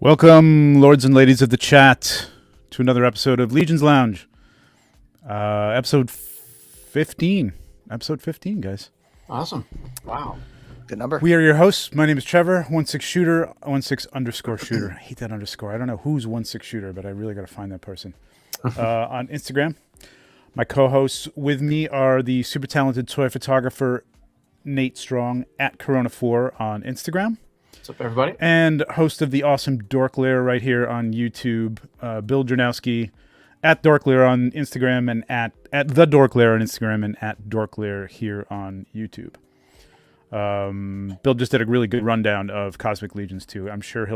Welcome, lords and ladies of the chat, to another episode of Legions Lounge. Episode 15. Episode 15, guys. Awesome. Wow. Good number. We are your hosts. My name is Trevor, 16shooter, 16_shooter. I hate that underscore. I don't know who's 16shooter, but I really got to find that person. On Instagram. My co-hosts with me are the super talented toy photographer Nate Strong at Corona4 on Instagram. What's up, everybody? And host of the awesome Dork Lair right here on YouTube, Bill Drewnowski at Dork Lair on Instagram and at the Dork Lair on Instagram and at Dork Lair here on YouTube. Bill just did a really good rundown of Cosmic Legions 2. I'm sure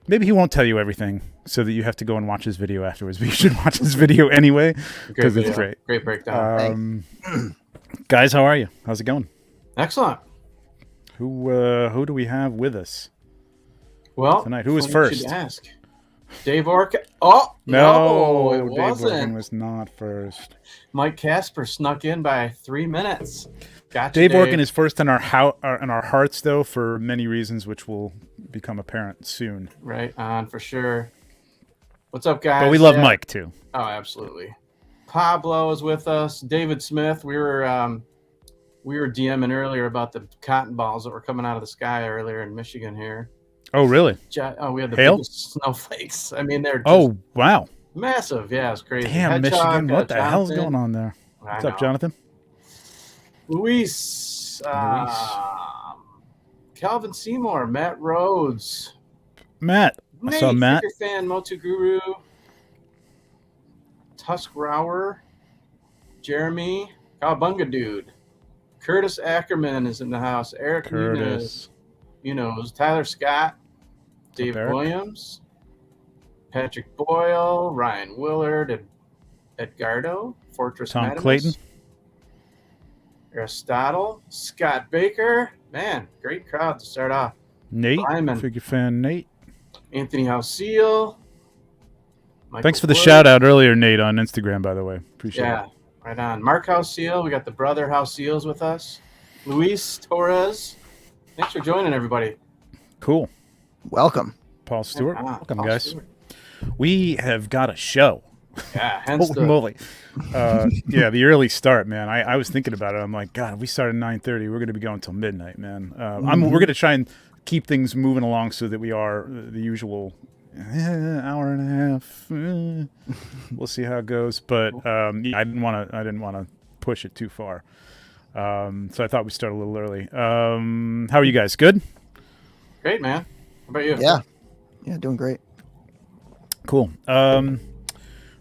maybe he won't tell you everything so that you have to go and watch his video afterwards, but you should watch his video anyway because it's great. Great breakdown. Guys, how are you? How's it going? Excellent. Who do we have with us? Well, tonight, who was first? Ask. Dave Orkin. Oh no, it Dave wasn't. Orkin was not first. Mike Casper snuck in by 3 minutes. Gotcha, Dave Orkin is first in our hearts, though, for many reasons, which will become apparent soon. Right on for sure. What's up, guys? But we love Mike too. Oh, absolutely. Pablo is with us. David Smith. We were DMing earlier about the cotton balls that were coming out of the sky earlier in Michigan here. Oh, really? We had the Hail? biggest snowflakes. I mean, they're just Oh, wow. massive. Yeah, it's crazy. Damn, Hedgehog, Michigan. What the hell's Jonathan. going on there? What's up, Jonathan? Luis. Calvin Seymour. Matt Rhodes. Matt. I saw Matt. Figure Fan, Motu Guru. Tusk Rower. Jeremy. Cowabunga Dude. Curtis Ackerman is in the house. Eric Nunez. Tyler Scott. Dave Williams. Patrick Boyle. Ryan Willard. Edgardo. Fortress Tom Madimus, Clayton. Aristotle. Scott Baker. Man, great crowd to start off. Nate. Lyman. Figure fan Nate. Anthony House-Seal. Thanks for the shout out earlier, Nate, on Instagram, by the way. Appreciate it. Yeah, right on. Mark House-Seal. We got the brother House-Seals with us. Luis Torres. Thanks for joining, everybody. Cool. Welcome. Paul Stewart. Welcome, Paul guys. Stewart. We have got a show. Yeah, hence Holy moly. Yeah, the early start, man. I was thinking about it. I'm like, God, if we start at 9:30, we're going to be going till midnight, man. We're going to try and keep things moving along so that we are the usual hour and a half. We'll see how it goes. But yeah, I didn't want to push it too far. So I thought we'd start a little early. How are you guys? Good? Great, man. How about you? Yeah, doing great. Cool.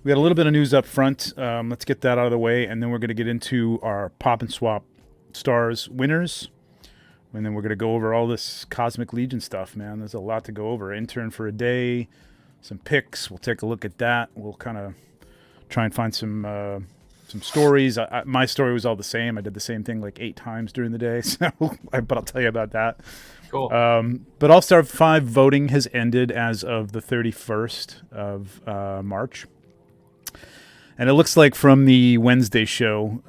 We got a little bit of news up front. Let's get that out of the way, and then we're going to get into our Pop and Swap Stars winners. And then we're going to go over all this Cosmic Legion stuff, man. There's a lot to go over. Intern for a day, some picks. We'll take a look at that. We'll kind of try and find some stories. My story was all the same. I did the same thing like 8 times during the day, but I'll tell you about that. Cool. But All-Star 5 voting has ended as of the 31st of March. And it looks like from the Wednesday show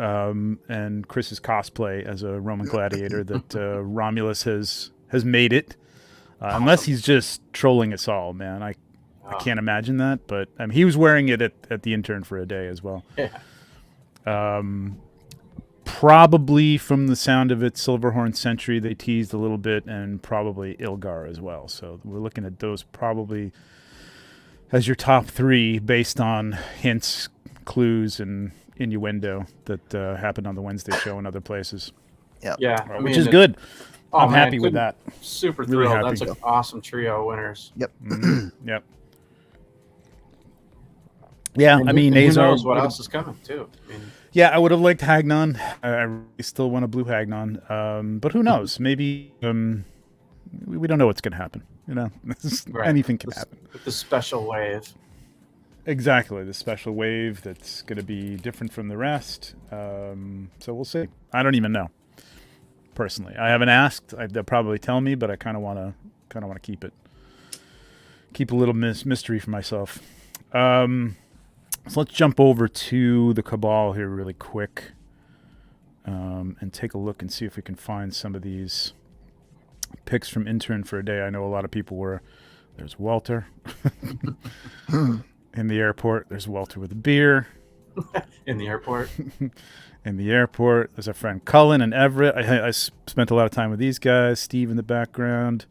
and Chris's cosplay as a Roman gladiator that Romulus has made it. Unless he's just trolling us all, man. I can't imagine that. But he was wearing it at the Intern for a day as well. Yeah. Probably from the sound of it, Silverhorn Sentry they teased a little bit, and probably Ilgar as well. So we're looking at those probably as your top 3 based on hints, clues, and innuendo that happened on the Wednesday show and other places. Yeah. Which is good. I'm man, happy with that. Super Really thrilled. happy. That's an awesome trio of winners. Yep. Yep. Yeah, And I mean, who Azar. knows what else is coming, too. Yeah, I would have liked Hagnon. I really still want a blue Hagnon. But who knows? Maybe we don't know what's going to happen. Right. Anything can happen. With the special wave. Exactly, the special wave that's going to be different from the rest. So we'll see. I don't even know. Personally, I haven't asked. They'll probably tell me, but I kind of want to keep a little mystery for myself. So let's jump over to the Cabal here really quick, and take a look and see if we can find some of these picks from Intern for a day. I know a lot of people were There's Walter. In the airport, there's Walter with a beer. In the airport. In the airport, there's our friend Cullen and Everett. I spent a lot of time with these guys. Steve in the background.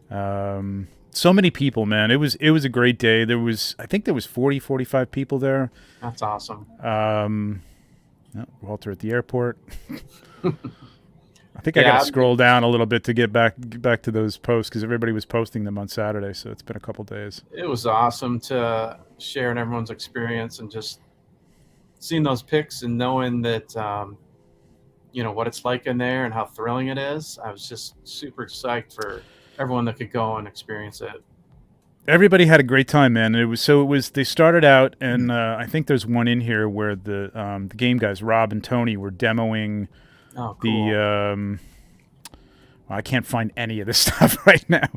So many people, man. It was a great day. I think there was 40, 45 people there. That's awesome. Walter at the airport. I think I got to scroll down a little bit to get back to those posts because everybody was posting them on Saturday, so it's been a couple days. It was awesome to share in everyone's experience and just seeing those pics and knowing that, what it's like in there and how thrilling it is. I was just super psyched for everyone that could go and experience it. Everybody had a great time, man. They started out, and I think there's one in here where the game guys, Rob and Tony, were demoing the I can't find any of this stuff right now,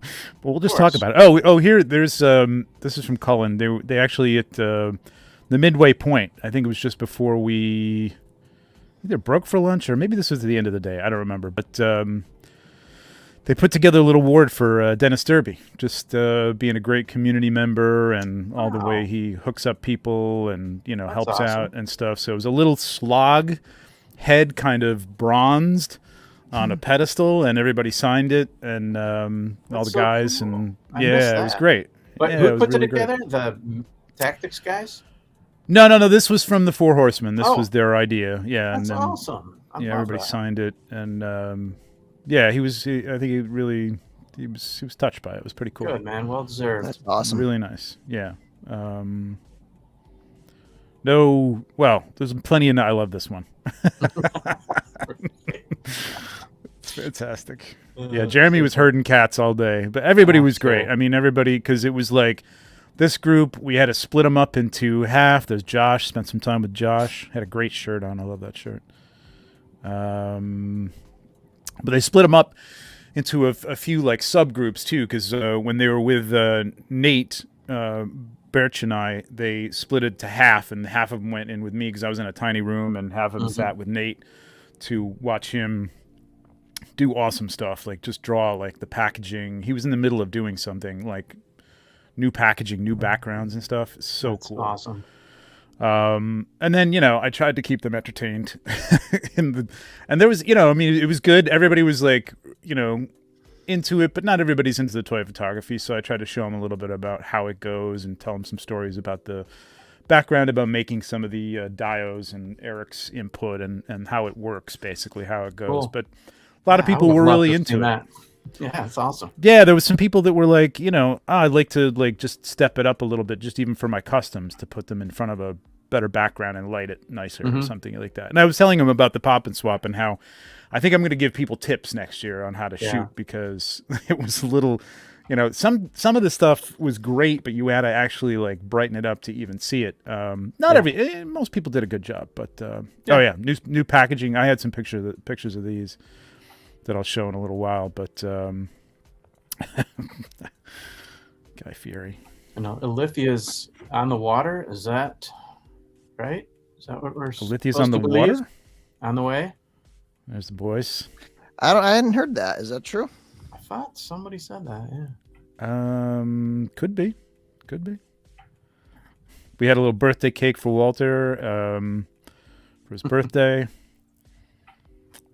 but we'll just talk about it. Oh, here, there's this is from Cullen. They actually at the midway point. I think it was just before we either broke for lunch or maybe this was at the end of the day. I don't remember, but they put together a little award for Dennis Derby, just being a great community member and all the way he hooks up people and That's helps awesome. out and stuff. So it was a little slog head, kind of bronzed on a pedestal, and everybody signed it, and all the guys, cool. and it was great. But Yeah, who put really it together? The tactics guys? No. This was from the Four Horsemen. This was their idea. Yeah, That's and then, awesome. I love everybody that. signed it, and I think he was touched by it. It was pretty cool. Good, man. Well deserved. That's awesome. Really nice. Yeah. There's plenty of. I love this one. It's fantastic. Yeah, Jeremy was herding cats all day, but everybody was great. Cool. I mean, everybody, because it was like this group, we had to split them up into half. There's Josh, spent some time with Josh, had a great shirt on. I love that shirt. But they split them up into a few like subgroups too, because when they were with Nate, Birch and I, they split it to half, and half of them went in with me because I was in a tiny room, and half of them sat with Nate to watch him do awesome stuff, like just draw like the packaging. He was in the middle of doing something like new packaging, new backgrounds and stuff. It's so That's cool. Awesome. And then, I tried to keep them entertained and there was, it was good. Everybody was like, into it, but not everybody's into the toy photography. So I tried to show them a little bit about how it goes and tell them some stories about the background about making some of the dios and Eric's input and how it works, basically how it goes. Cool. But a lot of people were really into it. Yeah, it's awesome. Yeah, there was some people that were like, I'd like to like just step it up a little bit, just even for my customs, to put them in front of a better background and light it nicer or something like that. And I was telling them about the pop and swap and how I think I'm going to give people tips next year on how to shoot, because it was a little, some of the stuff was great, but you had to actually like brighten it up to even see it. Most people did a good job, but new packaging. I had some pictures of these that I'll show in a little while, but Guy Fieri. Alithia's on the water. Is that right? Is that what we're Alithia's on the water? On the way? There's the boys. I hadn't heard that. Is that true? I thought somebody said that, yeah. Could be. We had a little birthday cake for Walter for his birthday.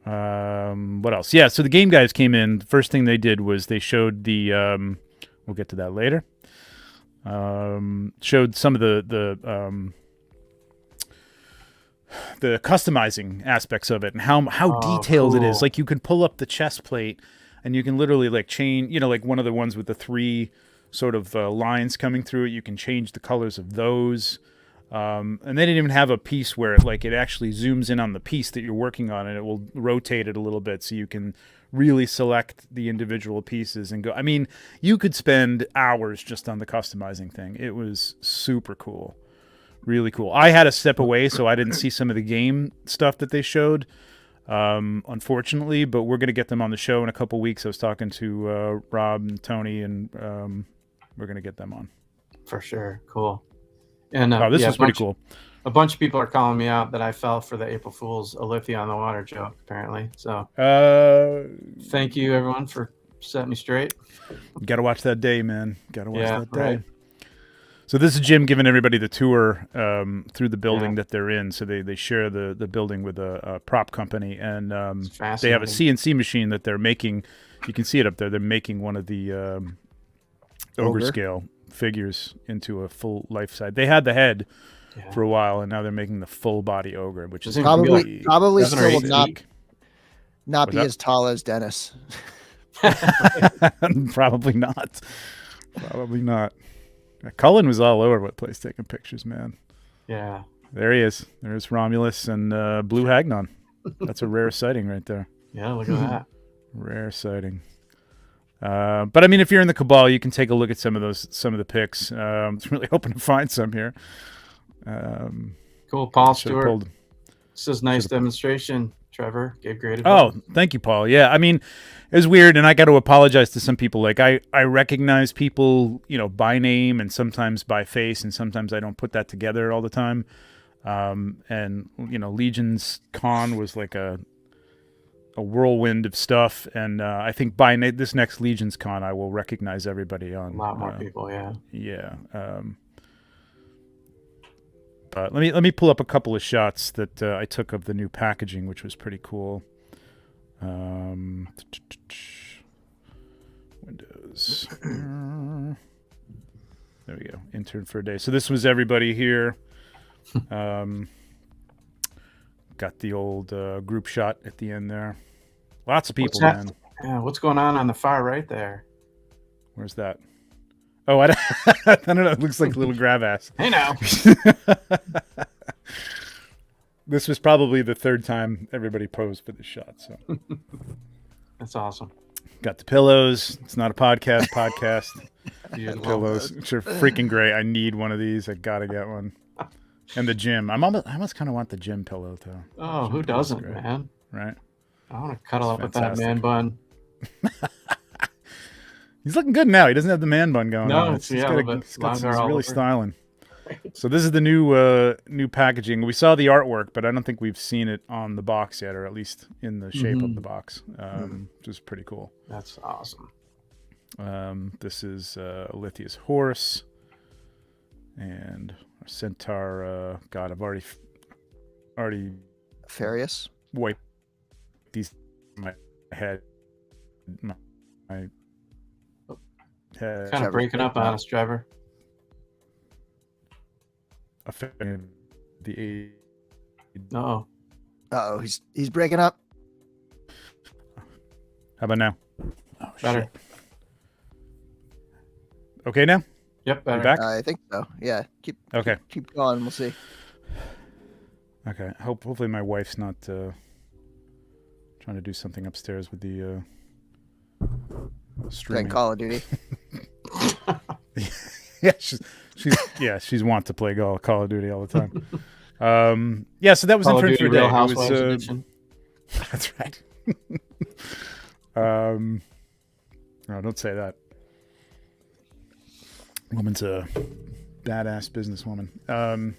What else? Yeah, so the game guys came in. The first thing they did was they showed the we'll get to that later. Showed some of the customizing aspects of it and how detailed it is. Like you can pull up the chest plate and you can literally like change, like one of the ones with the three sort of lines coming through it. You can change the colors of those. And they didn't even have a piece where it actually zooms in on the piece that you're working on and it will rotate it a little bit so you can really select the individual pieces and go. I mean, you could spend hours just on the customizing thing. It was super cool. Really cool. I had to step away, so I didn't see some of the game stuff that they showed, unfortunately, but we're going to get them on the show in a couple weeks. I was talking to Rob and Tony, and we're going to get them on. For sure. Cool. And this was pretty cool. A bunch of people are calling me out that I fell for the April Fool's Alithia on the water joke, apparently. So thank you, everyone, for set me straight. You got to watch that day, man. Got to watch Yeah, that day. right. So this is Jim giving everybody the tour through the building Yeah. that they're in. So they share the building with a prop company, and It's they have a fascinating. CNC machine that they're making. You can see it up there. They're making one of the ogre Ogre. scale figures into a full life size. They had the head Yeah. for a while, and now they're making the full body ogre, which is Doesn't even feel Probably, probably 7 or still 8 will not feet. not What's be that? as tall as Dennis. Probably not. Probably not. Cullen was all over the place taking pictures, man. Yeah. There he is. There's Romulus and Blue Hagnon. That's a rare sighting right there. Yeah, look at that. Rare sighting. But I mean, if you're in the Cabal, you can take a look at some of the pics. I'm really hoping to find some here. Cool. Paul Should've Stewart. pulled- This is nice demonstration. Trevor gave great advice. Oh, thank you, Paul. Yeah, I mean, it was weird, and I got to apologize to some people. Like, I recognize people, by name and sometimes by face, and sometimes I don't put that together all the time. And Legions Con was like a whirlwind of stuff, and I think by this next Legions Con, I will recognize everybody on A lot more people, yeah. Yeah. But let me pull up a couple of shots that I took of the new packaging, which was pretty cool. Windows. There we go. Intern for a day. So this was everybody here. Got the old group shot at the end there. Lots of people, What's that? man. Yeah, what's going on the far right there? Where's that? Oh, I don't know. It looks like a little grab ass. Hey now. This was probably the third time everybody posed for this shot. So That's awesome. got the pillows. It's not a podcast. Beautiful. Pillows, which are freaking great. I need one of these. I gotta get one. And the gym. I almost kind of want the gym pillow too. Oh, who doesn't, great. man? Right? I want to cuddle up It's with that man bun. He's looking good now. He doesn't have the man bun going No, on. it's- yeah, a little bit he's longer all really over. styling. So this is the new packaging. We saw the artwork, but I don't think we've seen it on the box yet, or at least in the shape of the box, which is pretty cool. That's awesome. This is Lithia's horse and our centaur. God, I've already Farius. wiped these in my head. My head. Kind of breaking up on us, Trevor. Affecting the Uh-oh. Oh, he's breaking up. How about now? Oh, Better. shit. Okay now? Yep, You better. back? I think so. Yeah. Okay. Keep going. We'll see. Okay. Hopefully my wife's not trying to do something upstairs with the Playing streaming. Call of Duty. Yeah, she's want to play Call of Duty all the time. Yeah, so that was Call of Intern Duty for a Day. Real It Housewives was, edition. that's right. No, don't say that. Woman's a badass businesswoman.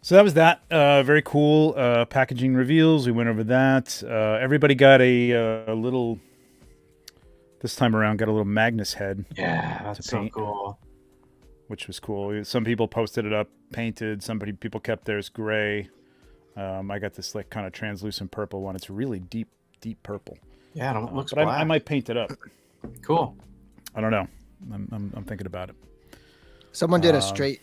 So that was that. Very cool. Packaging reveals. We went over that. Everybody got a little. This time around, got a little Magnus head, Yeah, that's so paint. cool. which was cool. Some people posted it up painted. People kept theirs gray. I got this like kind of translucent purple one. It's really deep purple. Yeah, it looks But black. I might paint it up. Cool. I don't know. I'm thinking about it. Someone did a straight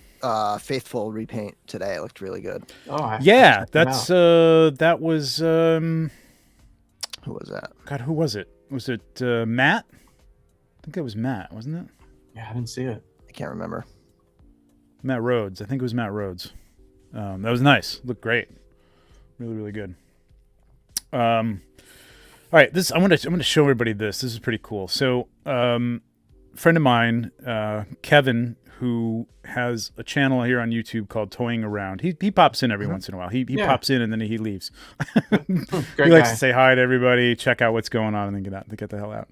faithful repaint today. It looked really good. Oh, I Yeah, checked them that's out. that was Who was that? God. Who was it? Was it Matt? I think it was Matt, wasn't it? Yeah, I didn't see it. I can't remember. Matt Rhodes. I think it was Matt Rhodes. That was nice. Looked great. Really good. All right, I'm gonna show everybody this. This is pretty cool. So, friend of mine, Kevin, who has a channel here on YouTube called Toying Around. He pops in every once in a while. He Yeah. pops in and then he leaves. Great He likes guy. to say hi to everybody, check out what's going on, and then get the hell out.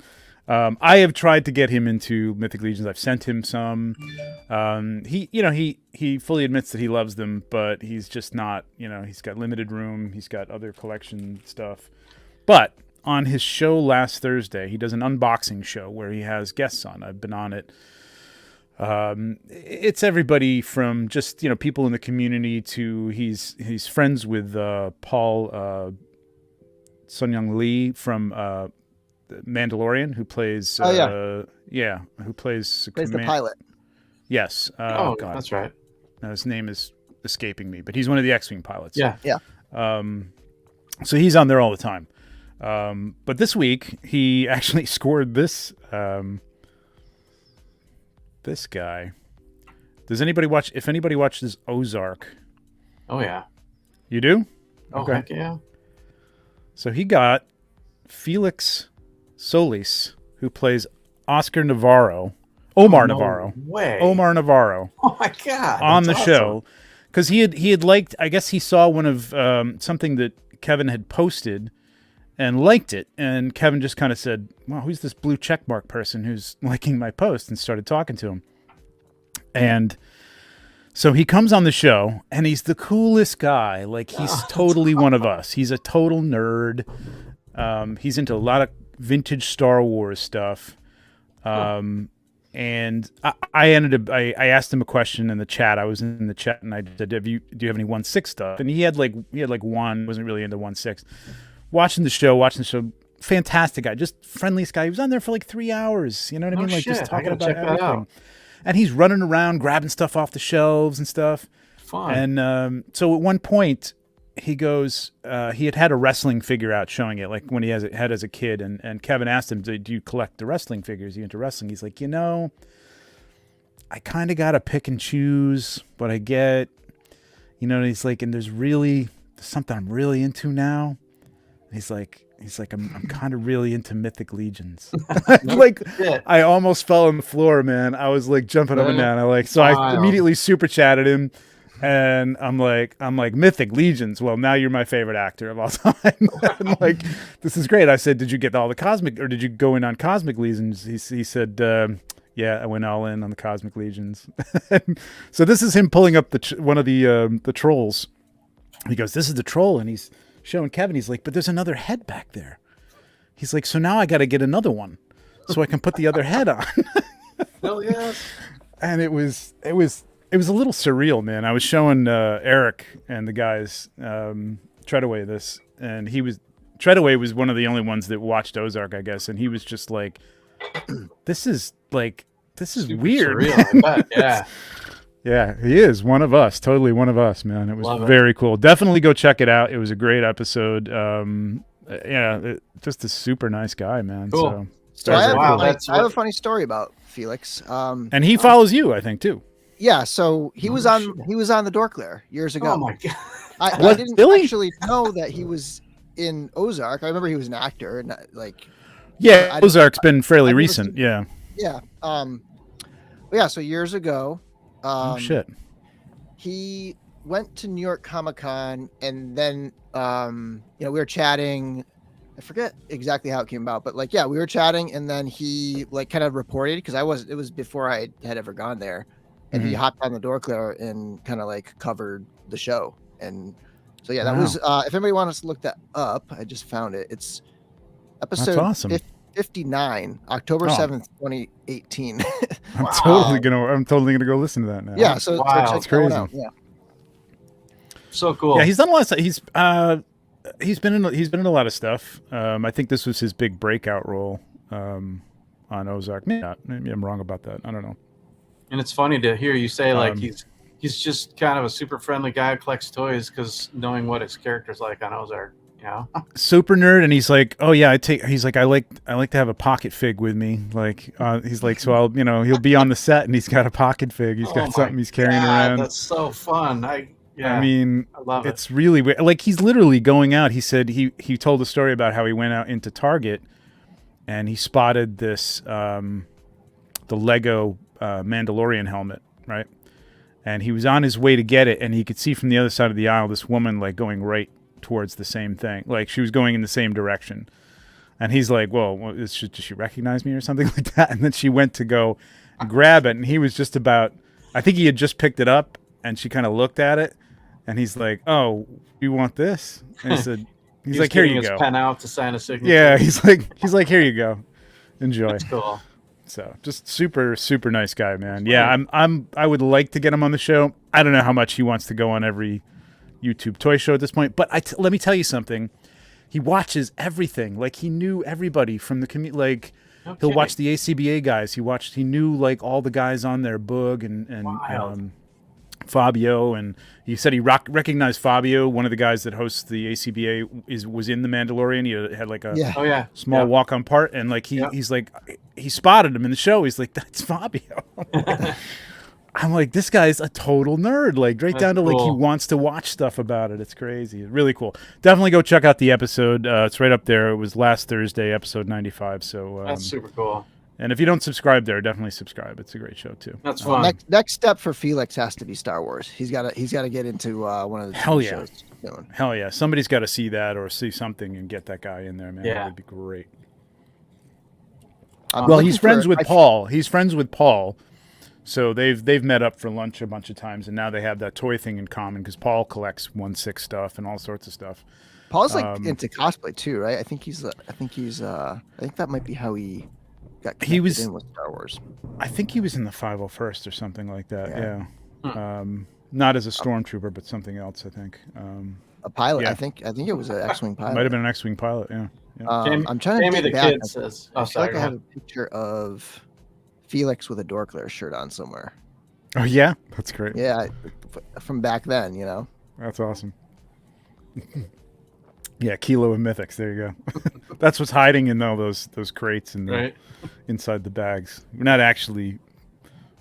I have tried to get him into Mythic Legions. I've sent him some. He fully admits that he loves them, but he's just not. He's got limited room. He's got other collection stuff. But on his show last Thursday. He does an unboxing show where he has guests on. I've been on it. It's everybody from just, people in the community to he's friends with Paul Sun-Young Lee from Mandalorian, who plays who plays the pilot. Yes. God. That's right. Now, his name is escaping me, but he's one of the X-Wing pilots. Yeah. So he's on there all the time. But this week he actually scored this this guy. Does anybody watch? If anybody watches Ozark, Oh yeah. you do? Oh heck yeah. So he got Felix Solis, who plays Omar Navarro. Way. Omar Navarro Oh my God. on the that's show, because he had liked. I guess he saw one of something that Kevin had posted and liked it, and Kevin just kind of said, "Wow, who's this blue checkmark person who's liking my post?" and started talking to him. And so he comes on the show, and he's the coolest guy. Like, he's totally one of us. He's a total nerd. He's into a lot of vintage Star Wars stuff. And I asked him a question in the chat. I was in the chat, and I said, do you have any 1/6 stuff? And he had like one, wasn't really into 1/6. Watching the show, fantastic guy, just friendliest guy. He was on there for like 3 hours. You know what I mean? Like, just talking about everything. And he's running around, grabbing stuff off the shelves and stuff. Fun. And so at one point, he goes, he had a wrestling figure out showing it, like when he had as a kid. And Kevin asked him, do you collect the wrestling figures? Are you into wrestling? He's like, I kind of got to pick and choose what I get. And he's like, and there's something I'm really into now. And he's like, I'm kind of really into Mythic Legions. Like, I almost fell on the floor, man. I was like jumping up and down. I immediately super chatted him, and I'm like, Mythic Legions. Well, now you're my favorite actor of all time. And like, this is great. I said, did you get all the cosmic, or did you go in on Cosmic Legions? He said, yeah, I went all in on the Cosmic Legions. So this is him pulling up one of the trolls. He goes, this is the troll, and he's showing Kevin. He's like, but there's another head back there. He's like, so now I got to get another one so I can put the other head on. Hell yes. And it was a little surreal, man. I was showing Eric and the guys Treadaway this, and Treadaway was one of the only ones that watched Ozark, I guess, and he was just like, this is super weird. Surreal, I bet. Yeah. Yeah, he is one of us. Totally one of us, man. It was very cool. Definitely go check it out. It was a great episode. Just a super nice guy, man. Cool. So I have a funny story about Felix. And he follows you, I think, too. Yeah, so he was on the Dork Lair years ago. Oh my God. I didn't actually know that he was in Ozark. I remember he was an actor, and Ozark's been fairly recent. Yeah. Yeah. So years ago. Shit. He went to New York Comic Con, and then we were chatting. I forget exactly how it came about, but we were chatting, and then he kind of reported, because it was before I had ever gone there, and he hopped on the Dork Lair and kind of covered the show. And so that was if anybody wants to look that up, I just found it. It's episode That's awesome. 59, October 7th, 2018. I'm totally gonna go listen to that now. Yeah, so that's crazy. Yeah. So cool. Yeah, he's done a lot of stuff. He's been in a lot of stuff. I think this was his big breakout role on Ozark. Maybe I'm wrong about that. I don't know. And it's funny to hear you say he's just kind of a super friendly guy who collects toys, because knowing what his character's like on Ozark. Yeah. Super nerd, and he's like, oh yeah, he's like, I like to have a pocket fig with me. He's like, so I'll, he'll be on the set, and he's got a pocket fig. He's got something he's carrying around. That's so fun. I love it. It's really weird. Like, he's literally going out. He said he told a story about how he went out into Target, and he spotted this the Lego Mandalorian helmet, right? And he was on his way to get it, and he could see from the other side of the aisle this woman going right towards the same thing. Like, she was going in the same direction, and he's like, well, does she recognize me or something like that? And then she went to go grab it, and he was just about, I think he had just picked it up, and she kind of looked at it, and he's like, oh, you want this? And He's like, here getting you his go. pen out to sign a signature. Yeah, he's like, here you go. Enjoy. That's cool. So just super, super nice guy, man. Yeah, I would like to get him on the show. I don't know how much he wants to go on every YouTube toy show at this point, but let me tell you something. He watches everything. Like, he knew everybody from the community. Like, he'll watch the ACBA guys. He knew like all the guys on there, Boog and Fabio, and he said he recognized Fabio, one of the guys that hosts the ACBA, was in The Mandalorian. He had like a small walk-on part, and like he's like, he spotted him in the show. He's like, that's Fabio. I'm like, this guy's a total nerd, like right down to like he wants to watch stuff about it. It's crazy. Really cool. Definitely go check out the episode. It's right up there. It was last Thursday, episode 95. So that's super cool. And if you don't subscribe there, definitely subscribe. It's a great show too. That's fun. Next step for Felix has to be Star Wars. He's got to get into one of the shows. Hell yeah! Somebody's got to see that or see something and get that guy in there, man. That would be great. Well, he's friends with Paul. He's friends with Paul. So they've met up for lunch a bunch of times, and now they have that toy thing in common because Paul collects 1/6 stuff and all sorts of stuff. Paul's like into cosplay too, right? I think that might be how he got connected in with Star Wars. I think he was in the 501st or something like that. Yeah. Not as a stormtrooper, but something else. I think. A pilot. Yeah. I think it was an X-wing pilot. Might have been an X-wing pilot. Yeah. I'm trying to Jamie the back. kid says, I feel like I have a picture of Felix with a Dorkler shirt on somewhere. Oh yeah, that's great. Yeah, from back then, you know. That's awesome. Yeah, kilo of mythics. There you go. That's what's hiding in all those crates and inside the bags. We're not actually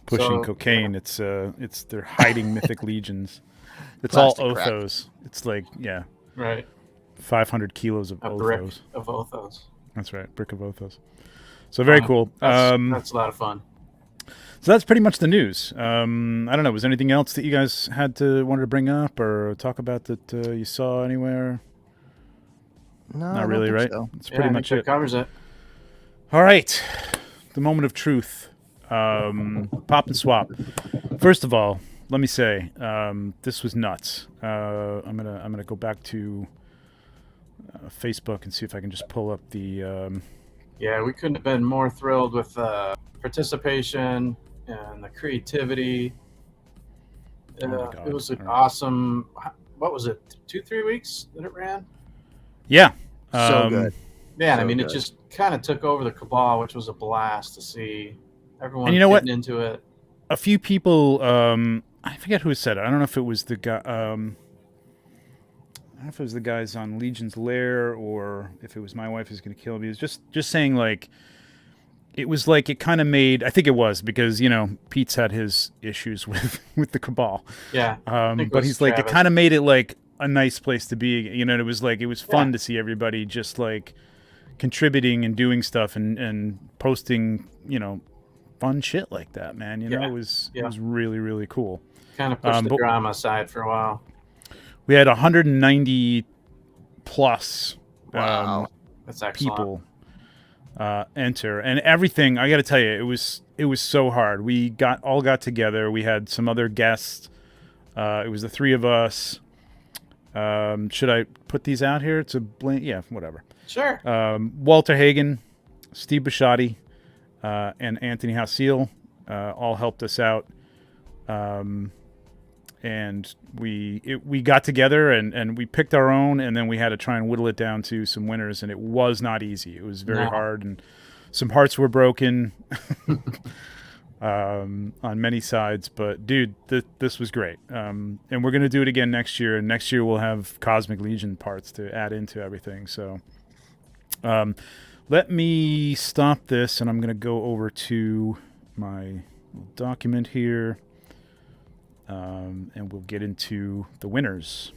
pushing cocaine. Yeah. It's they're hiding mythic legions. It's plastic all Othos. Crack. It's like 500 kilos of Othos. Brick of Othos. That's right, brick of Othos. So very cool. That's a lot of fun. So that's pretty much the news. I don't know. Was there anything else that you guys wanted to bring up or talk about that you saw anywhere? No, not really, right? So. That's pretty much it. Covers it. All right, the moment of truth. Pop and swap. First of all, let me say this was nuts. I'm gonna go back to Facebook and see if I can just pull up the. Yeah, we couldn't have been more thrilled with participation and the creativity. It was an awesome. What was it? 2-3 weeks that it ran? Yeah. So good. Yeah, so I mean, good. It just kind of took over the cabal, which was a blast to see everyone getting into it. A few people, I forget who said it. I don't know if it was the guy. I don't know if it was the guys on Legion's Lair or if it was My Wife Is Gonna Kill Me. It was just saying like, it was like it kind of made. I think it was because Pete's had his issues with the cabal. Yeah. But he's like it kind of made it like a nice place to be. It was like it was fun to see everybody just like contributing and doing stuff and posting. Fun shit like that, man. It was really, really cool. Kind of pushed the drama aside for a while. We had 190 plus That's people enter, and everything. I got to tell you, it was so hard. We all got together. We had some other guests. It was the three of us. Should I put these out here? It's a yeah, whatever. Sure. Walter Hagen, Steve Bisciotti, and Anthony Hasiel all helped us out. And we got together and we picked our own, and then we had to try and whittle it down to some winners, and it was not easy. It was very hard, and some hearts were broken on many sides. But dude, this was great. And we're gonna do it again next year, and next year we'll have Cosmic Legion parts to add into everything. So let me stop this, and I'm gonna go over to my document here. And we'll get into the winners.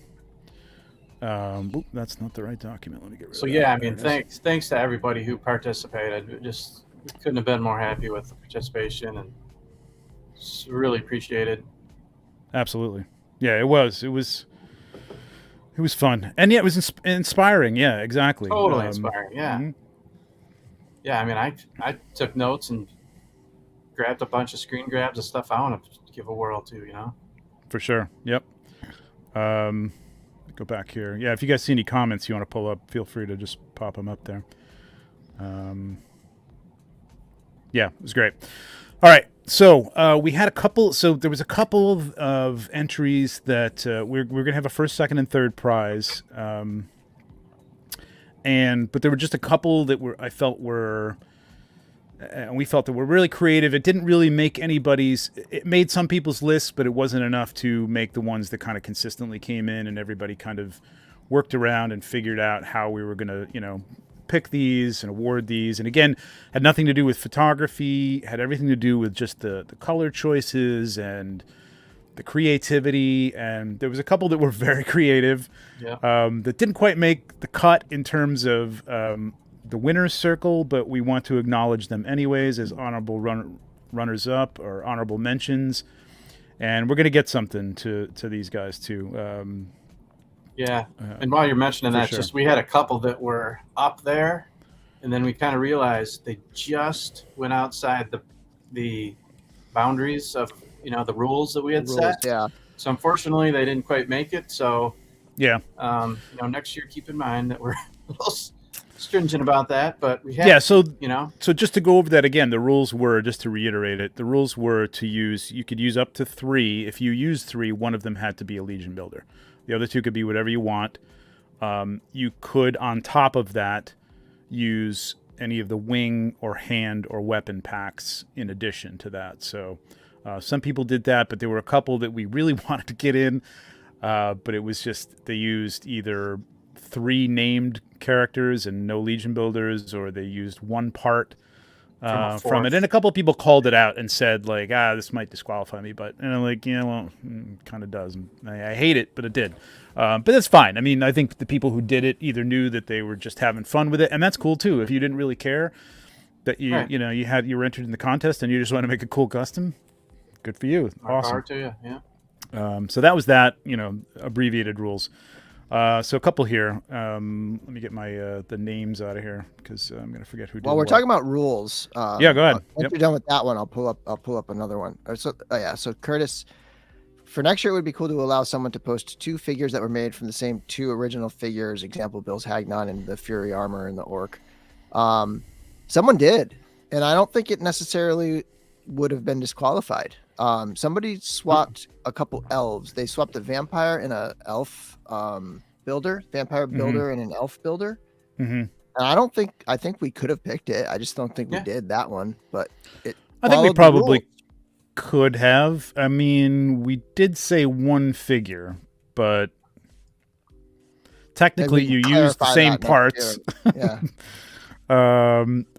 That's not the right document. Let me get rid of that. So yeah, I mean, thanks to everybody who participated. We couldn't have been more happy with the participation, and just really appreciated. Absolutely, yeah, it was fun, and yeah, it was inspiring. Yeah, exactly. Totally inspiring. Yeah, yeah. I mean, I took notes and grabbed a bunch of screen grabs of stuff I want to give a whirl to, For sure. Yep. go back here. Yeah, if you guys see any comments you want to pull up, feel free to just pop them up there. Yeah, it was great. All right, so we had a couple. So there was a couple of entries that we're going to have a first, second, and third prize. But there were just a couple that we felt were really creative. It didn't really make anybody's. It made some people's lists, but it wasn't enough to make the ones that kind of consistently came in, and everybody kind of worked around and figured out how we were going to, pick these and award these. And again, had nothing to do with photography, had everything to do with just the color choices and the creativity. And there was a couple that were very creative, that didn't quite make the cut in terms of the winner's circle, but we want to acknowledge them anyways as honorable runners up or honorable mentions. And we're going to get something to these guys too. And while you're mentioning that, sure. just we had a couple that were up there, and then we kind of realized they just went outside the boundaries of the rules that we had set. Yeah. So unfortunately, they didn't quite make it. So next year, keep in mind that we're a little stringent about that. But we had So just to go over that again, the rules were, just to reiterate it, the rules were to use. You could use up to 3. If you use 3, one of them had to be a Legion builder. The other 2 could be whatever you want. You could, on top of that, use any of the wing or hand or weapon packs in addition to that. So some people did that, but there were a couple that we really wanted to get in. But it was just they used either 3 named characters and no Legion builders, or they used 1 part from it. And a couple of people called it out and said, like, this might disqualify me. And I'm like, kind of does. I hate it, but it did. But that's fine. I mean, I think the people who did it either knew that they were just having fun with it, and that's cool too. If you didn't really care that you were entered in the contest and you just want to make a cool custom, good for you. Awesome. Power to you, yeah. So that was that. Abbreviated rules. So a couple here. Let me get my the names out of here because I'm gonna forget who did. While we're talking about rules, go ahead. Once you're done with that one, I'll pull up another one. So Curtis, for next year, it would be cool to allow someone to post 2 figures that were made from the same 2 original figures. Example: Bill's Hagnon and the Fury armor and the Orc. Someone did, and I don't think it necessarily would have been disqualified. Somebody swapped a couple elves. They swapped a vampire and a elf builder, vampire builder and an elf builder. And I think we could have picked it. I just don't think we did that one, but I think we probably could have. I mean, we did say 1 figure, but technically you used the same parts. Yeah.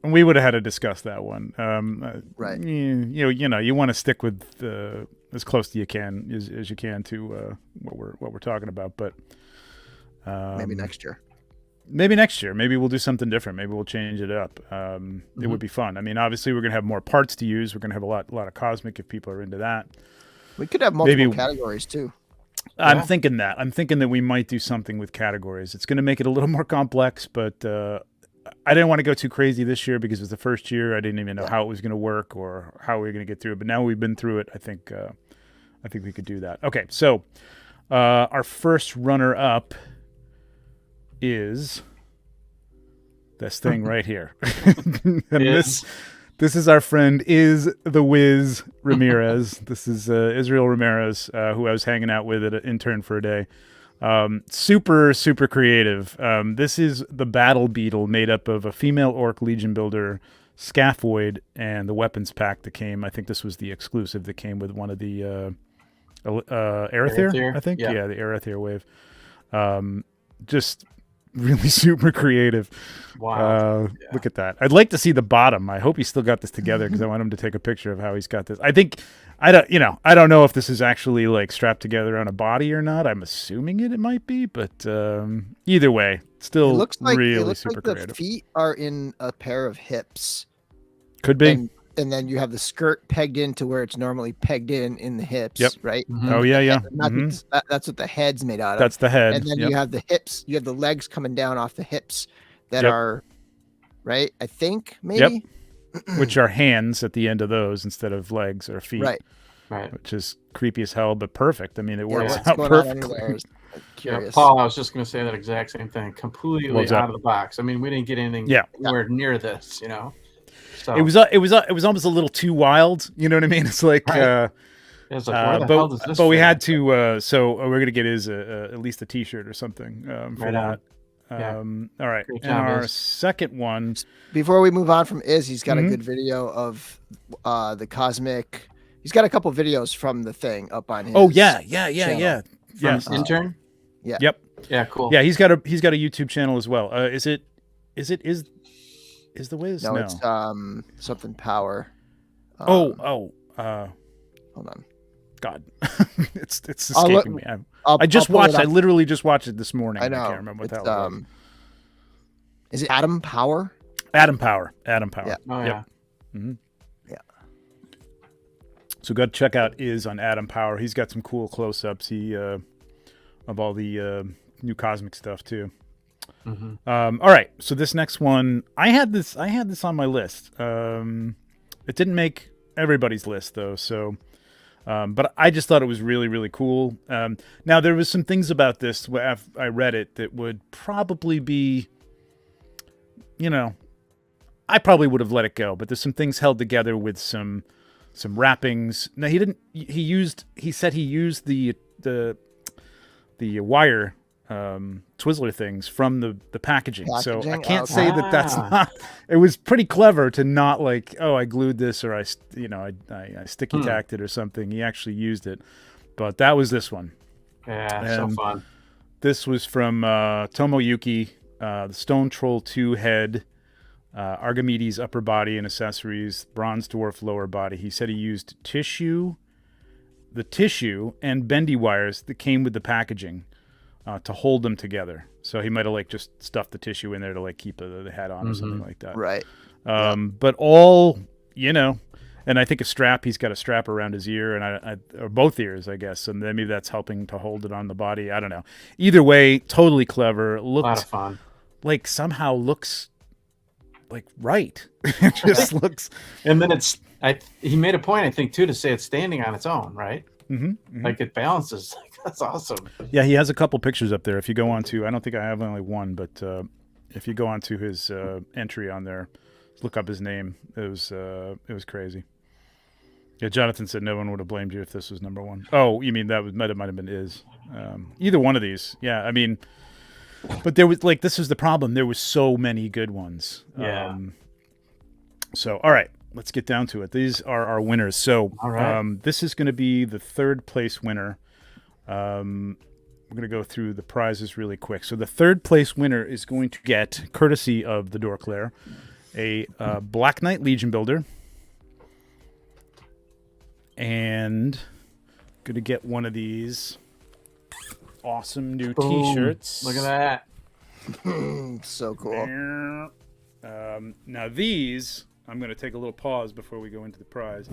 We would have had to discuss that one. Right. You want to stick with as close to you can as you can to what we're talking about, but maybe next year. Maybe we'll do something different. Maybe we'll change it up. It would be fun. I mean, obviously we're going to have more parts to use. We're going to have a lot of cosmic if people are into that. We could have multiple categories too. I'm thinking that we might do something with categories. It's going to make it a little more complex, but I didn't want to go too crazy this year because it was the first year. I didn't even know how it was going to work or how we were going to get through it. But now we've been through it. I think we could do that. Okay, so our first runner-up is this thing right here. And this is our friend Is the Wiz Ramirez. This is Israel Ramirez, who I was hanging out with at an intern for a day. Super creative. This is the Battle Beetle made up of a female orc Legion builder, Scaphoid, and the weapons pack that came. I think this was the exclusive that came with one of the Aerothir, I think. Yeah, the Aerothir wave. Just really super creative. Wow. Look at that. I'd like to see the bottom. I hope he's still got this together because I want him to take a picture of how he's got this. I don't know if this is actually like strapped together on a body or not. I'm assuming it might be, but either way, still really super creative. The feet are in a pair of hips. Could be. And then you have the skirt pegged into where it's normally pegged in the hips, right? Mm-hmm. Oh, yeah. That's what the head's made out of. That's the head. And then you have the hips. You have the legs coming down off the hips that are, right? I think, maybe. Which are hands at the end of those instead of legs or feet. Right. Right. which is creepy as hell, but perfect. I mean, it works what's out going on perfectly. under there is Yeah, curious. Paul, I was just going to say that exact same thing. Completely What's that? out of the box. I mean, we didn't get anything Yeah. anywhere near this, you know. So It was almost a little too wild. You know what I mean? It's like, Right. It's like, where the hell does this but we fit had in? to. So we're gonna get his at least a T-shirt or something for Right on. that. Yeah. All right, Great and job, our Iz. second one. Before we move on from he's got Mhm. a good video of the cosmic. He's got a couple videos from the thing up on his. Oh yeah. channel. Yes. From Intern? Yep. Yeah, cool. Yeah, he's got a YouTube channel as well. Is the Wiz? No, it's something power. Hold Hold on. God, it's I'll escaping me. I just I'll pull it watched. I up. literally just watched it this morning. I know. I can't remember what the It's, hell it was. is it Atom Power? Adam Power. Adam Power. Yeah. Oh, Yep. yeah. Yeah. So go check out on Adam Power. He's got some cool close-ups. Of all the new cosmic stuff too. Mm-hmm. All right. So this next one, I had this on my list. It didn't make everybody's list though. So, but I just thought it was really, really cool. Now there was some things about this where I read it that would probably be, I probably would have let it go, but there's some things held together with some wrappings. Now he said he used the wire Twizzler things from the packaging. So I Packaging? can't Okay. say that that's not. It was pretty clever to not like, oh, I glued this or I sticky tacked it or something. He actually used it, but that was this one. Yeah, so fun. This was from Tomoyuki, the Stone Troll 2 head, Archimedes upper body and accessories, Bronze Dwarf lower body. He said he used the tissue and bendy wires that came with the packaging to hold them together. So he might have just stuffed the tissue in there to keep the head on or something like that. Right. But all, and I think he's got a strap around his ear or both ears, I guess. And maybe that's helping to hold it on the body. I don't know. Either way, totally clever. A lot of fun. Somehow looks right. It just looks. And then he made a point, I think, too, to say it's standing on its own, right? Mm-hmm. It balances. That's awesome. Yeah, he has a couple pictures up there. If you go on to, I don't think I have only one, but if you go on to his entry on there, look up his name. It was crazy. Yeah, Jonathan said no one would have blamed you if this was number one. Oh, you mean that might have been Iz. Either one of these. Yeah, I mean, but there was this is the problem. There was so many good ones. Yeah. So all right. Let's get down to it. These are our winners. So All right. this is going to be the third place winner. We're going to go through the prizes really quick. So the third place winner is going to get, courtesy of the Door Claire, a Black Knight Legion builder. And going to get one of these awesome new Boom. T-shirts. Look at that. So cool. Now these... I'm going to take a little pause before we go into the prize.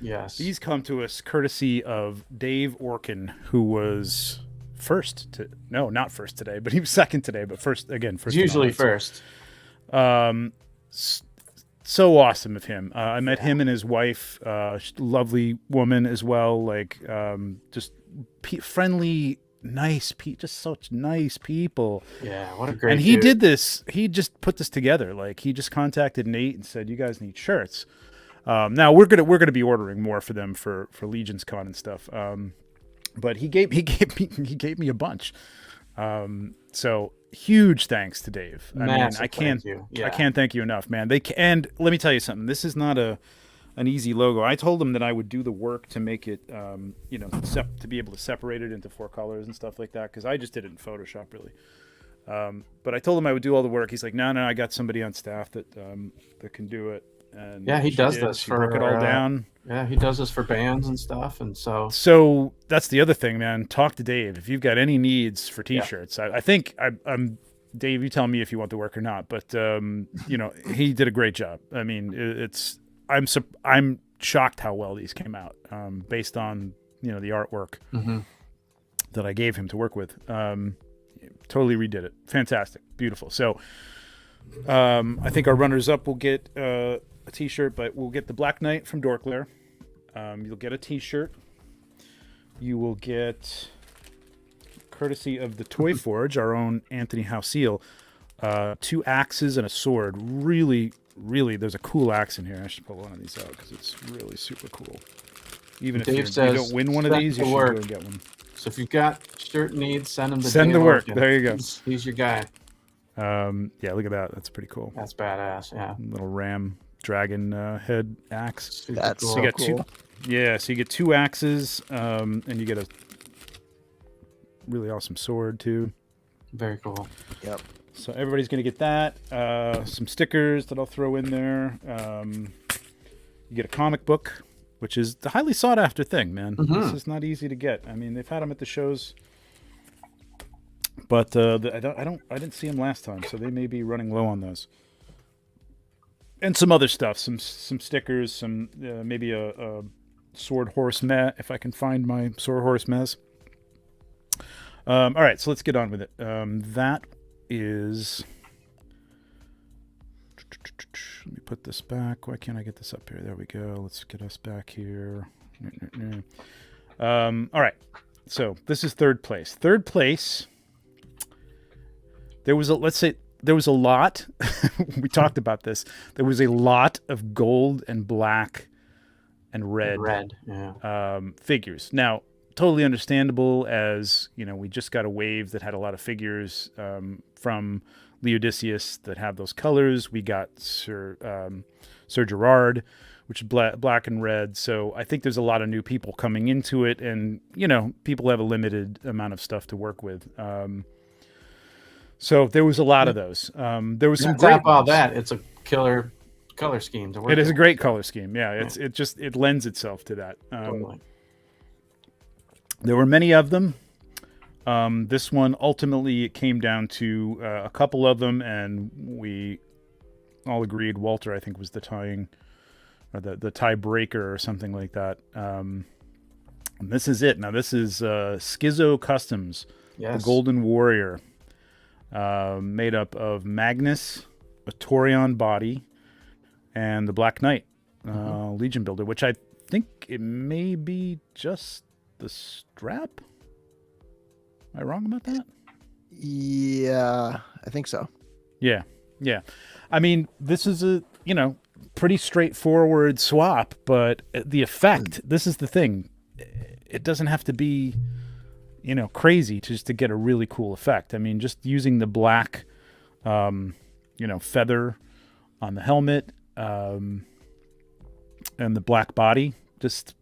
Yes. These come to us courtesy of Dave Orkin, who was not first today, but he was second today, but first. Usually first. So awesome of him. I met him and his wife, lovely woman as well, just friendly, nice, just such nice people. Yeah, what a great And he dude. did this. He just put this together. He just contacted Nate and said, "You guys need shirts." Now we're gonna be ordering more for them for Legions Con and stuff. But he gave me a bunch. So huge thanks to Dave. Massive I can't thank you. Yeah. I can't thank you enough, man. And let me tell you something. This is not an easy logo. I told them that I would do the work to make it, to be able to separate it into 4 colors and stuff like that, because I just did it in Photoshop, really. But I told him I would do all the work. He's like, no, I got somebody on staff that can do it. And Yeah, he does this She broke it all down. Yeah, he does this for bands and stuff, and so. So that's the other thing, man. Talk to Dave if you've got any needs for T-shirts. Yeah. I think I'm Dave. You tell me if you want the work or not. But he did a great job. I mean, I'm shocked how well these came out, based on the artwork that I gave him to work with. Totally redid it. Fantastic, beautiful. So I think our runners up will get a T-shirt, but we'll get the Black Knight from Dorkler. You'll get a T-shirt. You will get, courtesy of the Toy Forge, our own Anthony Houseal, 2 axes and a sword. Really, really, there's a cool axe in here. I should pull one of these out because it's really super cool. Even Dave if you don't win one of these, you should go and get one. So if you've got shirt needs, send them to Send Dave the work. Morgan. There you go. He's your guy. Yeah, look at that. That's pretty cool. That's badass. Yeah. Little ram dragon head axe. Super That's cool. so You got cool. so you get 2 axes, and you get a really awesome sword too. Very cool. Yep. So everybody's gonna get that. Some stickers that I'll throw in there. You get a comic book, which is the highly sought after thing, man. This is not easy to get. I mean, they've had them at the shows, but I didn't see them last time, so they may be running low on those. And some other stuff, some stickers, some maybe a sword horse meh, if I can find my sword horse mess. All right, so let's get on with it. That is. Let me put this back. Why can't I get this up here? There we go. Let's get us back here. All right. So this is third place. Third place. There was a lot. We talked about this. There was a lot of gold and black and red. Figures. Now, totally understandable, as you know, we just got a wave that had a lot of figures from Leodicius that have those colors. We got Sir Gerard, which is black and red. So I think there's a lot of new people coming into it, and you know, people have a limited amount of stuff to work with. So there was a lot of those. There was some great all ones. that. It's a killer color scheme to work. It is a with. great color scheme. Yeah, it lends itself to that. Totally. There were many of them. This one, ultimately, it came down to a couple of them, and we all agreed. Walter, I think, was the tying, or the tiebreaker or something like that. And this is it. Now, this is Schizo Customs, Yes. the Golden Warrior, made up of Magnus, a Torion body, and the Black Knight, Legion Builder, which I think it may be just the strap. Am I wrong about that? Yeah, I think so. Yeah. I mean, this is a, pretty straightforward swap, but the effect, this is the thing. It doesn't have to be, crazy just to get a really cool effect. I mean, just using the black, feather on the helmet, and the black body just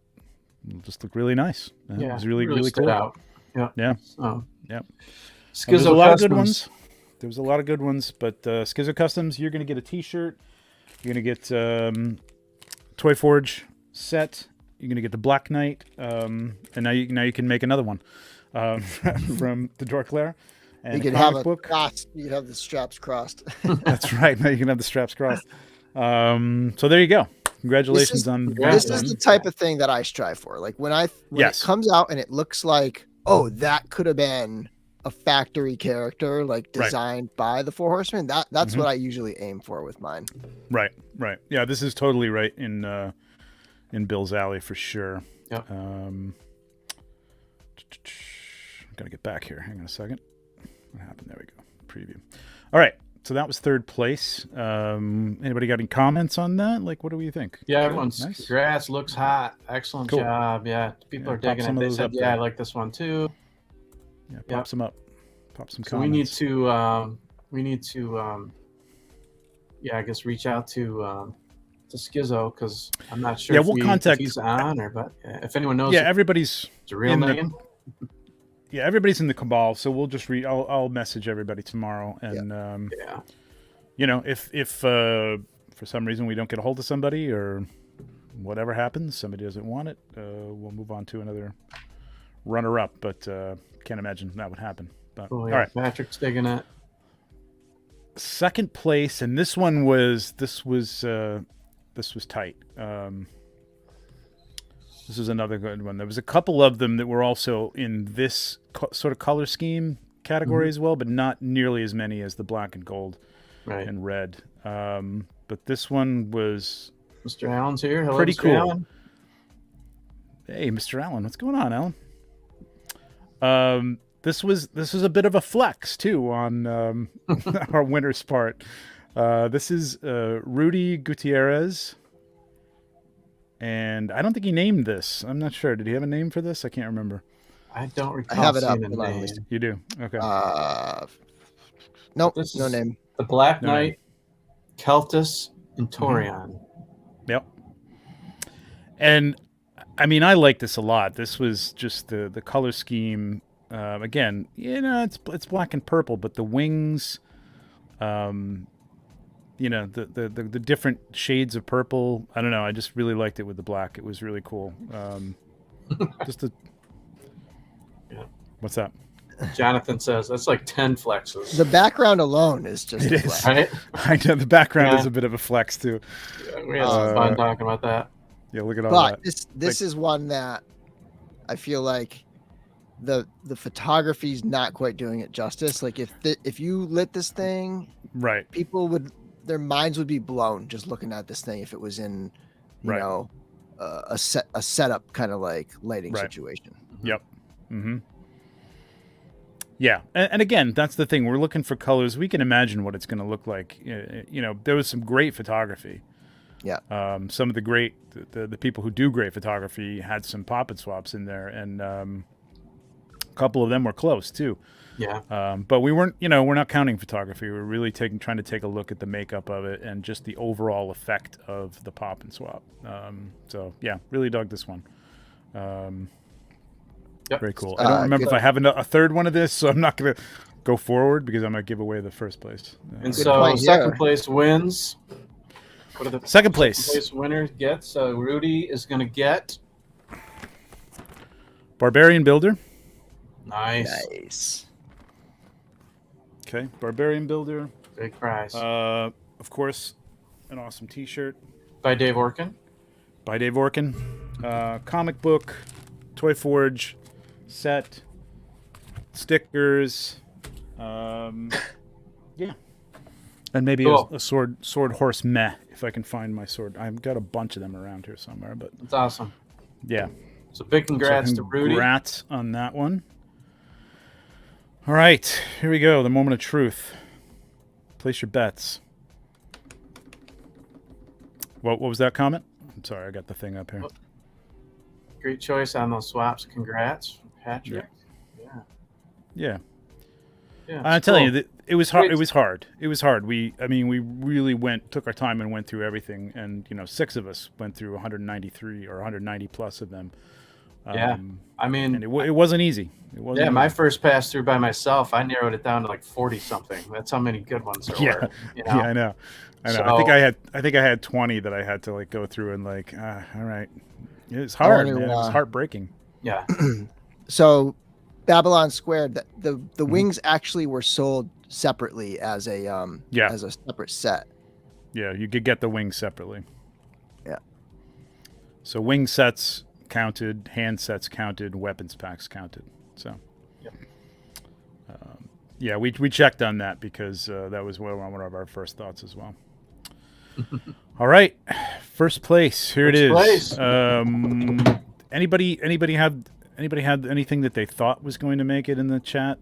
looked really nice. It was really stood cool. out. Yeah. So, Yeah. Schizo There's a lot of good Customs. ones. There was a lot of good ones, but Schizo Customs, you're going to get a T-shirt. You're going to get Toy Forge set. You're going to get the Black Knight, and now you can make another one from the Dorclair. And You a could have comic a book. cross. You could have the straps crossed. That's right. Now you can have the straps crossed. So there you go. Congratulations on that This one. is the type of thing that I strive for. Like when Yes. it comes out and it looks like, oh, that could have been a factory character, like designed by the Four Horsemen. That's what I usually aim for with mine. Right. Yeah, this is totally right in Bill's alley for sure. Yep. I'm gonna get back here. Hang on a second. What happened? There we go. Preview. All right. So that was third place. Anybody got any comments on that? Like, what do we think? Yeah, Good? everyone's Nice. grass looks hot. Excellent Cool. job. Yeah, people Yeah, are pop digging some it. of They those said, up yeah, there. I like this one too. Yeah, pop Yep. some up. Pop some So comments. we need to I guess reach out to Schizo, because I'm not sure Yeah, if we'll contact- if he's on, but if anyone knows Yeah, everybody's it's a real in the- name. everybody's in the cabal, so we'll just I'll message everybody tomorrow, and Yeah. if for some reason we don't get a hold of somebody or whatever happens, somebody doesn't want it, we'll move on to another runner-up. But can't imagine that would happen. But Oh, yeah. all right, Patrick's digging it. second place, and this was tight. This was another good one. There was a couple of them that were also in this sort of color scheme category as well, but not nearly as many as the black and gold Right. and red. But this one was Mr. Allen's here. Hello, pretty Mr. cool. Allen. Hey, Mr. Allen, what's going on, Alan? This was a bit of a flex too on our winner's part. This is Rudy Gutierrez, and I don't think he named this. I'm not sure. Did he have a name for this? I can't remember. I don't recall. I have it up. seeing the name. You do? Okay. Nope, This no is name. The Black No Knight, Keltis, and Torion. Yep. And I mean, I like this a lot. This was just the color scheme. Again, it's black and purple, but the wings, the different shades of purple. I don't know. I just really liked it with the black. It was really cool. Yeah. What's that? Jonathan says that's like 10 flexes. The background alone is just It a is. flex. Right? I know the background Yeah. is a bit of a flex too. We had some fun talking about that. Yeah, look at all But that. this is one that I feel like the photography's not quite doing it justice. Like if you lit this thing, Right. people their minds would be blown just looking at this thing if it was in Right. a setup kind of like lighting Right. situation. Yep. Mm-hmm. Yeah, and again, that's the thing. We're looking for colors. We can imagine what it's going to look like. There was some great photography. Yeah. Some of the people who do great photography had some pop and swaps in there, and a couple of them were close too. Yeah. But we weren't. We're not counting photography. We're really trying to take a look at the makeup of it and just the overall effect of the pop and swap. So yeah, really dug this one. Yep. Very cool. I don't remember if I have a third one of this, so I'm not going to go forward because I might give away the first place. And Good so point second here. place wins. What are the Second place, winner gets? So Rudy is going to get. Barbarian Builder. Nice. Okay, Barbarian Builder. Big prize. Of course, an awesome T-shirt By Dave Orkin. by Dave Orkin. Comic book, Toy Forge, set, stickers. Yeah. And maybe Cool. a sword horse meh, if I can find my sword. I've got a bunch of them around here somewhere, but That's awesome. yeah. So big congrats to Rudy. Congrats on that one. All right, here we go. The moment of truth. Place your bets. What was that comment? I'm sorry, I got the thing up here. Great choice on those swaps. Congrats, Patrick. Yeah. Yeah. I'm it's telling cool. you, it was hard. Great. It was hard. We really took our time and went through everything, and 6 of us went through 193 or 190 plus of them. Yeah. I mean, and it wasn't easy. It wasn't. yeah, my easy. first pass through by myself, I narrowed it down to like 40 something. That's how many good ones there Yeah. were. Yeah, I know. So- I think I had 20 that I had to go through and all right. It was hard, wanna, man. It was heartbreaking. Yeah. So Babylon Squared, the wings actually were sold separately as a as a separate set. Yeah, you could get the wings separately. Yeah. So wing sets counted, hand sets counted, weapons packs counted. So. Yep. Yeah, we checked on that because that was one of our first thoughts as well. All right, first place. Here it is. Anybody had anything that they thought was going to make it in the chat?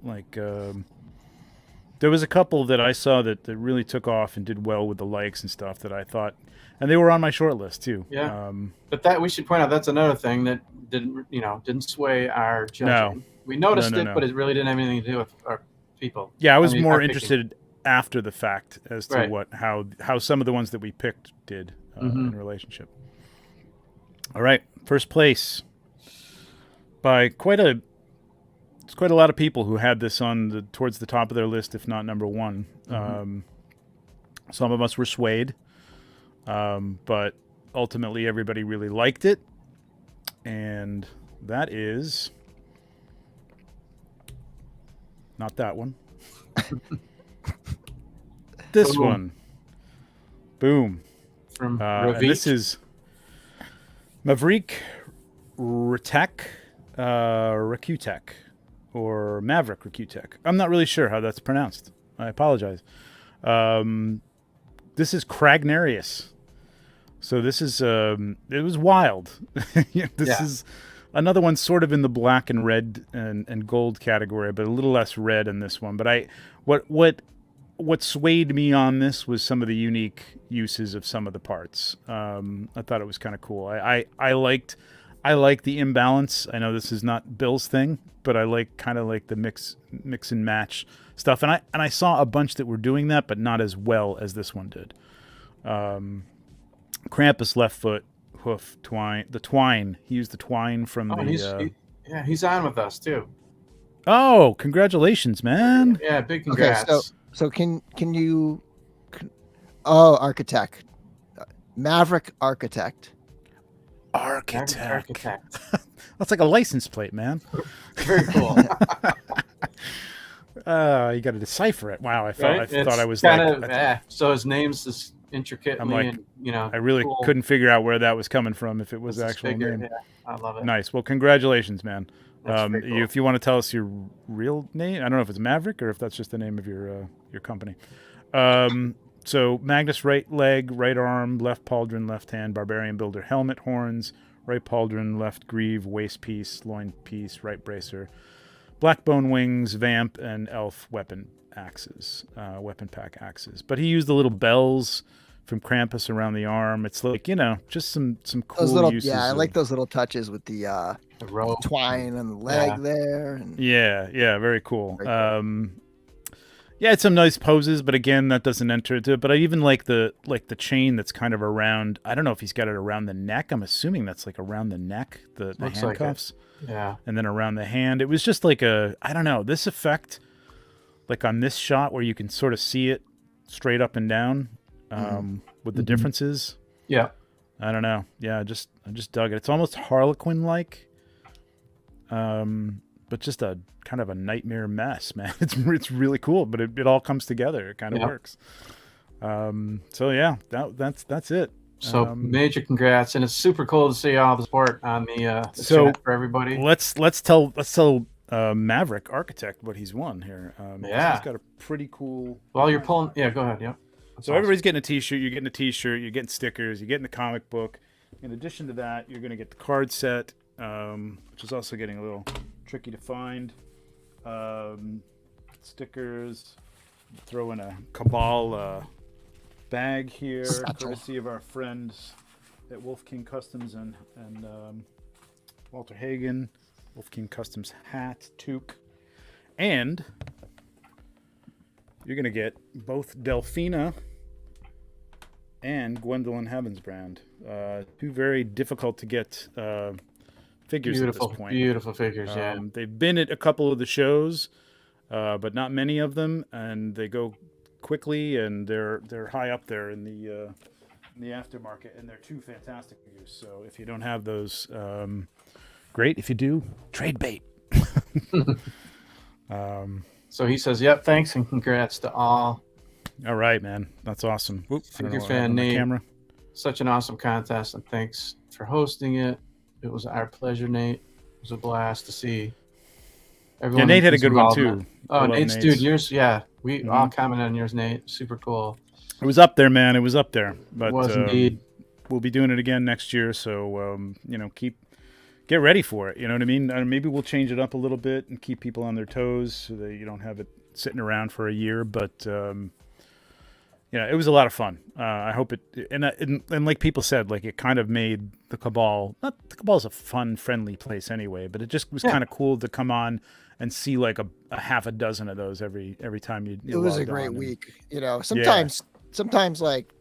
There was a couple that I saw that really took off and did well with the likes and stuff that I thought, and they were on my short list too. Yeah. But that we should point out that's another thing that didn't sway our judging. No. We noticed No. it, but it really didn't have anything to do with our people. Yeah, I was our more picking. interested after the fact as to Right. how some of the ones that we picked did Mhm. in relationship. All right, first place by quite a lot of people who had this on towards the top of their list, if not number one. Mhm. Some of us were swayed, but ultimately everybody really liked it, and that is not that one. This Boom. one. Boom. From And Ravit. this is Maverick Rakutek, or Maverick Rakutek. I'm not really sure how that's pronounced. I apologize. This is Cragnarius. So this is it was wild. This Yeah. is another one sort of in the black and red and gold category, but a little less red in this one. But what swayed me on this was some of the unique uses of some of the parts. I thought it was kind of cool. I liked the imbalance. I know this is not Bill's thing, but I kind of like the mix and match stuff. And I saw a bunch that were doing that, but not as well as this one did. Krampus left foot, hoof, twine. The twine. He used the twine from he's on with us too. Oh, congratulations, man! Yeah, big congrats. Okay, so can you? Oh, architect, Maverick Architect. Architect. That's like a license plate, man. Very cool. You got to decipher it. Wow, I thought I was kind of. So his name's this intricately, I'm like, and you know, I really cool. couldn't figure out where that was coming from. If it was This actual figure, name. yeah, I love it. Nice. Well, congratulations, man. That's pretty cool. If you want to tell us your real name, I don't know if it's Maverick or if that's just the name of your company. So Magnus right leg, right arm, left pauldron, left hand, barbarian builder, helmet, horns, right pauldron, left greave, waist piece, loin piece, right bracer, black bone wings, vamp, and elf weapon axes, weapon pack axes. But he used the little bells from Krampus around the arm. It's like, just some cool Those little, uses. I like those little touches with the rope, twine and the leg there. And... Yeah, very cool. Very cool. Yeah, it's some nice poses, but again, that doesn't enter into it. But I even like the chain that's kind of around. I don't know if he's got it around the neck. I'm assuming that's like around the neck, the handcuffs. Like yeah. And then around the hand. It was just like I don't know, this effect, like on this shot where you can sort of see it straight up and down, with the differences. Yeah. I don't know. Yeah, I just dug it. It's almost Harlequin-like. But just a kind of a nightmare mess, man. It's really cool, but it all comes together. It kind of works. So yeah, that's it. So major congrats, and it's super cool to see all the support on the chat for everybody. Let's tell Maverick Architect what he's won here. He's got a pretty cool. While you're pulling, go ahead. Yeah. So everybody's getting a T-shirt. You're getting a T-shirt. You're getting stickers. You're getting the comic book. In addition to that, you're going to get the card set, which is also getting a little tricky to find. Stickers. Throw in a Cabal bag here, courtesy of our friends at Wolf King Customs and Walter Hagen. Wolf King Customs hat, toque, and you're gonna get both Delphina and Gwendolyn Heavensbrand. Two very difficult to get figures at this point. Beautiful figures, yeah. They've been at a couple of the shows, but not many of them, and they go quickly, and they're high up there in the aftermarket, and they're two fantastic figures. So if you don't have those, great. If you do, trade bait. So he says, "Yep, thanks and congrats to all." All right, man, that's awesome. Figure fan Nate, camera. Such an awesome contest, and thanks for hosting it. It was our pleasure, Nate. It was a blast to see everyone. Yeah, Nate had a good one too. Oh, Nate's dude, yours, yeah. We all commented on yours, Nate. Super cool. It was up there, man. It was up there. But it was indeed. We'll be doing it again next year, so get ready for it. You know what I mean? Maybe we'll change it up a little bit and keep people on their toes so that you don't have it sitting around for a year. But it was a lot of fun. I hope it and like people said, like it kind of made the Cabal. Not the Cabal's a fun, friendly place anyway, but it just was kind of cool to come on and see like a half a dozen of those every time you. It was a great week. Sometimes like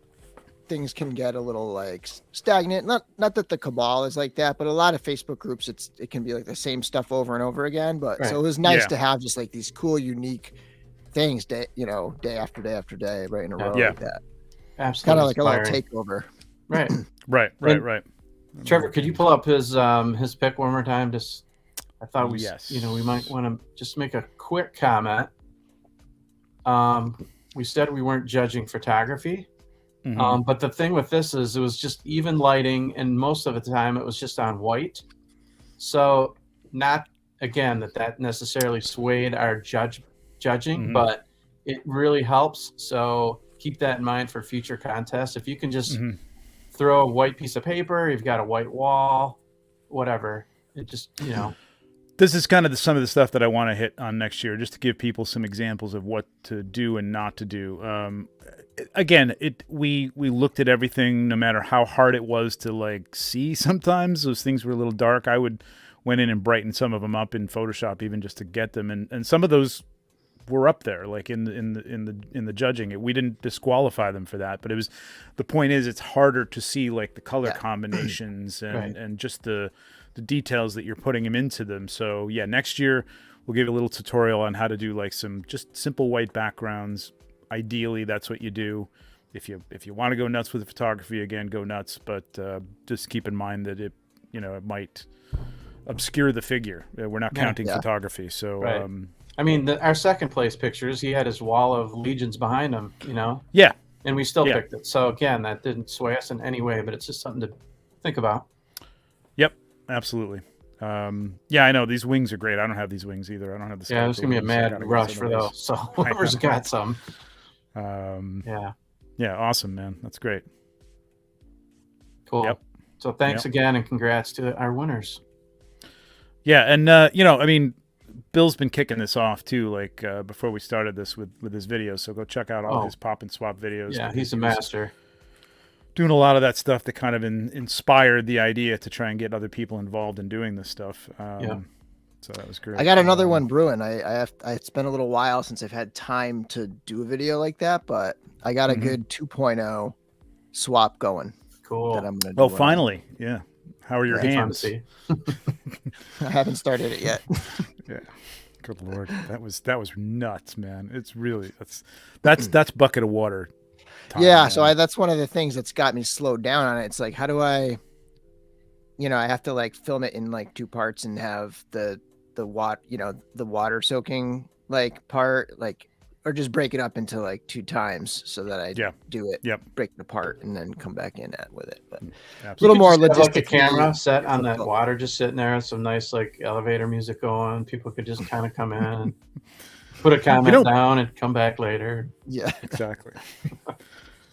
things can get a little like stagnant. Not that the Cabal is like that, but a lot of Facebook groups, it can be like the same stuff over and over again. But so it was nice to have just like these cool, unique things day after day after day, right in a row like that. Absolutely, kind of like a little takeover. Right. Right. Trevor, could you pull up his pick one more time? I thought we might want to just make a quick comment. We said we weren't judging photography. But the thing with this is it was just even lighting, and most of the time it was just on white. So not, again, that necessarily swayed our judging, but it really helps. So keep that in mind for future contests. If you can just throw a white piece of paper, you've got a white wall, whatever, it just, you know. This is kind of some of the stuff that I want to hit on next year, just to give people some examples of what to do and not to do. Again, we looked at everything, no matter how hard it was to like see. Sometimes those things were a little dark. I went in and brightened some of them up in Photoshop, even just to get them, and some of those were up there, like in the judging. We didn't disqualify them for that, but the point is it's harder to see like the color combinations and just the details that you're putting them into them. So yeah, next year we'll give you a little tutorial on how to do like some just simple white backgrounds. Ideally, that's what you do. If you want to go nuts with the photography, again, go nuts. But just keep in mind that it might obscure the figure. We're not counting photography. So I mean, our second place pictures, he had his wall of legions behind him, you know. Yeah. And we still picked it. So again, that didn't sway us in any way, but it's just something to think about. Yep. Absolutely. Yeah, I know these wings are great. I don't have these wings either. I don't have the. Yeah, there's gonna be a mad rush for those. So whoever's got some. Yeah. Awesome, man. That's great. Cool. Yep. So thanks again, and congrats to our winners. Yeah, and I mean, Bill's been kicking this off too. Like before we started this with his videos, so go check out all his pop and swap videos. Yeah, he's a master. Doing a lot of that stuff that kind of inspired the idea to try and get other people involved in doing this stuff. So that was great. I got another one brewing. It's been a little while since I've had time to do a video like that, but I got a good 2.0 swap going. Cool. That I'm gonna do finally. Yeah. How are your hands? I haven't started it yet. Yeah. Good Lord. That was nuts, man. It's really that's bucket of water. Yeah, so that's one of the things that's got me slowed down on it. It's like, how do I have to like film it in like 2 parts and have the water soaking like part, like, or just break it up into like 2 times so that I do it, break it apart and then come back in with it. But a little more logistic. Like a camera set on that water, just sitting there, some nice like elevator music going. People could just kind of come in and put a comment down and come back later. Yeah, exactly.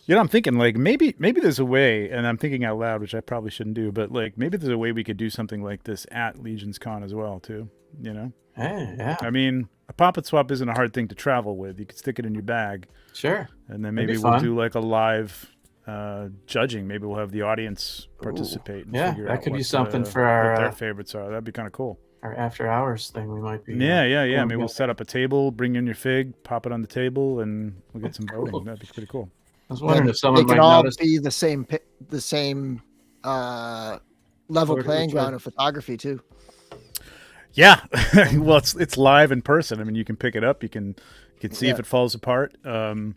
I'm thinking like maybe there's a way, and I'm thinking out loud, which I probably shouldn't do, but like maybe there's a way we could do something like this at Legions Con as well too. Hey, yeah. I mean, a pop and swap isn't a hard thing to travel with. You could stick it in your bag. Sure. And then maybe we'll do like a live judging. Maybe we'll have the audience participate. And figure that out could be something for our their favorites are. That'd be kind of cool. Our after hours thing, we might be. Yeah. Maybe we'll set up a table, bring in your fig, pop it on the table, and we'll get some voting. That'd be pretty cool. I was wondering if someone might all notice. Be the same level playing ground of photography too. Yeah, well, it's live in person. I mean, you can pick it up, you can see if it falls apart, and